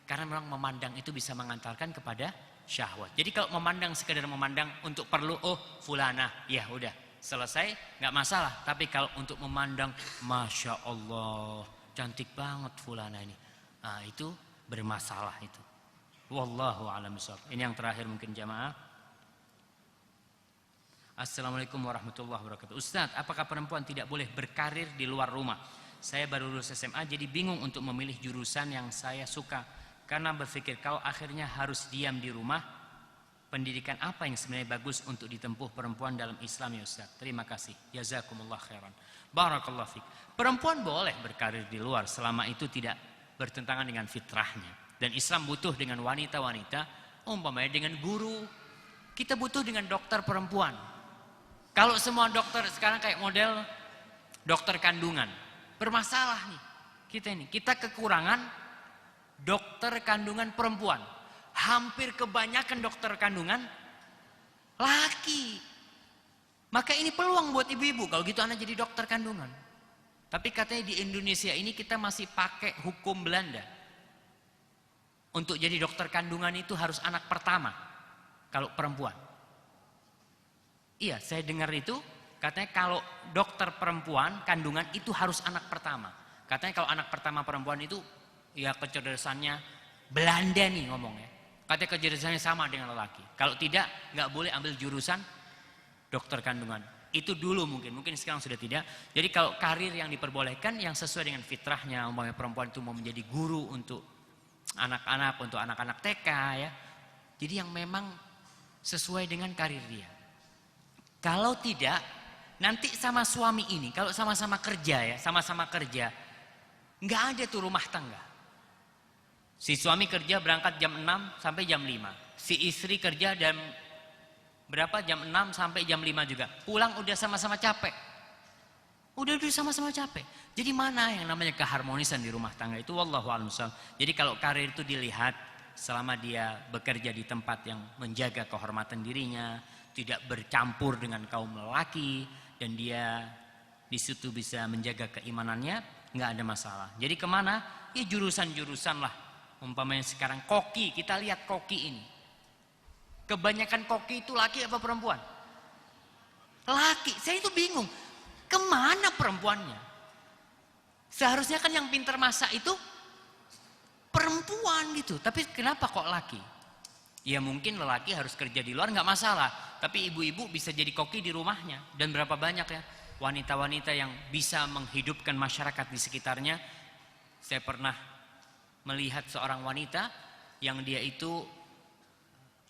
Karena memang memandang itu bisa mengantarkan kepada syahwat. Jadi kalau memandang sekedar memandang untuk perlu, oh fulana, ya udah selesai, nggak masalah. Tapi kalau untuk memandang, masya Allah, cantik banget fulana ini, nah itu bermasalah itu. Wallahu a'lam bishawab. Ini yang terakhir mungkin jamaah. Assalamualaikum warahmatullahi wabarakatuh. Ustadz, apakah perempuan tidak boleh berkarir di luar rumah? Saya baru lulus SMA, jadi bingung untuk memilih jurusan yang saya suka. Karena berpikir kalau akhirnya harus diam di rumah, pendidikan apa yang sebenarnya bagus untuk ditempuh perempuan dalam Islam ya Ustaz? Terima kasih. Jazakumullah khairan. Barakallahu fiik. Perempuan boleh berkarir di luar selama itu tidak bertentangan dengan fitrahnya. Dan Islam butuh dengan wanita-wanita, umpamanya dengan guru. Kita butuh dengan dokter perempuan. Kalau semua dokter sekarang kayak model dokter kandungan, bermasalah nih. Kita kekurangan dokter kandungan perempuan. Hampir kebanyakan dokter kandungan laki. Maka ini peluang buat ibu-ibu, kalau gitu anak jadi dokter kandungan. Tapi katanya di Indonesia ini kita masih pakai hukum Belanda. Untuk jadi dokter kandungan itu harus anak pertama kalau perempuan. Iya, saya dengar itu katanya kalau dokter perempuan kandungan itu harus anak pertama. Katanya kalau anak pertama perempuan itu ya kecerdasannya Belanda nih ngomongnya. Katanya kecerdasannya sama dengan lelaki. Kalau tidak, nggak boleh ambil jurusan dokter kandungan. Itu dulu mungkin sekarang sudah tidak. Jadi kalau karir yang diperbolehkan yang sesuai dengan fitrahnya, umpamanya perempuan itu mau menjadi guru untuk anak-anak, untuk anak-anak TK ya. Jadi yang memang sesuai dengan karir dia. Kalau tidak, nanti sama suami ini, kalau sama-sama kerja ya, nggak ada tuh rumah tangga. Si suami kerja berangkat jam 6 sampai jam 5. Si istri kerja jam berapa? Jam 6 sampai jam 5 juga. Pulang udah sama-sama capek. Udah sama-sama capek. Jadi mana yang namanya keharmonisan di rumah tangga itu? Wallahu a'lam. Jadi kalau karir itu dilihat selama dia bekerja di tempat yang menjaga kehormatan dirinya, tidak bercampur dengan kaum lelaki, dan dia di situ bisa menjaga keimanannya, nggak ada masalah. Jadi kemana? Ya jurusan-jurusan lah. Umpamanya sekarang koki, kita lihat koki ini. Kebanyakan koki itu laki apa perempuan? Laki. Saya itu bingung. Kemana perempuannya? Seharusnya kan yang pintar masak itu perempuan gitu. Tapi kenapa kok laki? Ya mungkin lelaki harus kerja di luar nggak masalah. Tapi ibu-ibu bisa jadi koki di rumahnya. Dan berapa banyak ya wanita-wanita yang bisa menghidupkan masyarakat di sekitarnya. Saya pernah melihat seorang wanita yang dia itu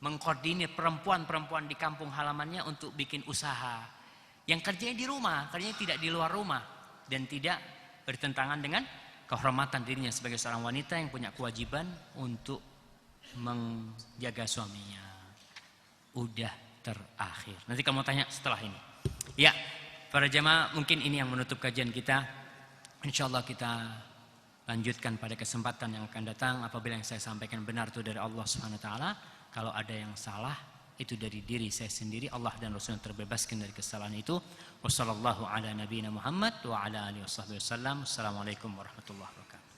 mengkoordinir perempuan-perempuan di kampung halamannya untuk bikin usaha. Yang kerjanya di rumah, kerjanya tidak di luar rumah. Dan tidak bertentangan dengan kehormatan dirinya sebagai seorang wanita yang punya kewajiban untuk menjaga suaminya. Udah terakhir. Nanti kamu tanya setelah ini. Ya, para jamaah, mungkin ini yang menutup kajian kita. InsyaAllah kita lanjutkan pada kesempatan yang akan datang. Apabila yang saya sampaikan benar itu dari Allah Subhanahu wa taala, kalau ada yang salah itu dari diri saya sendiri. Allah dan Rasulnya terbebaskan dari kesalahan itu. Wassallallahu ala nabiyina Muhammad wa ala alihi wasallam. Assalamualaikum warahmatullahi wabarakatuh.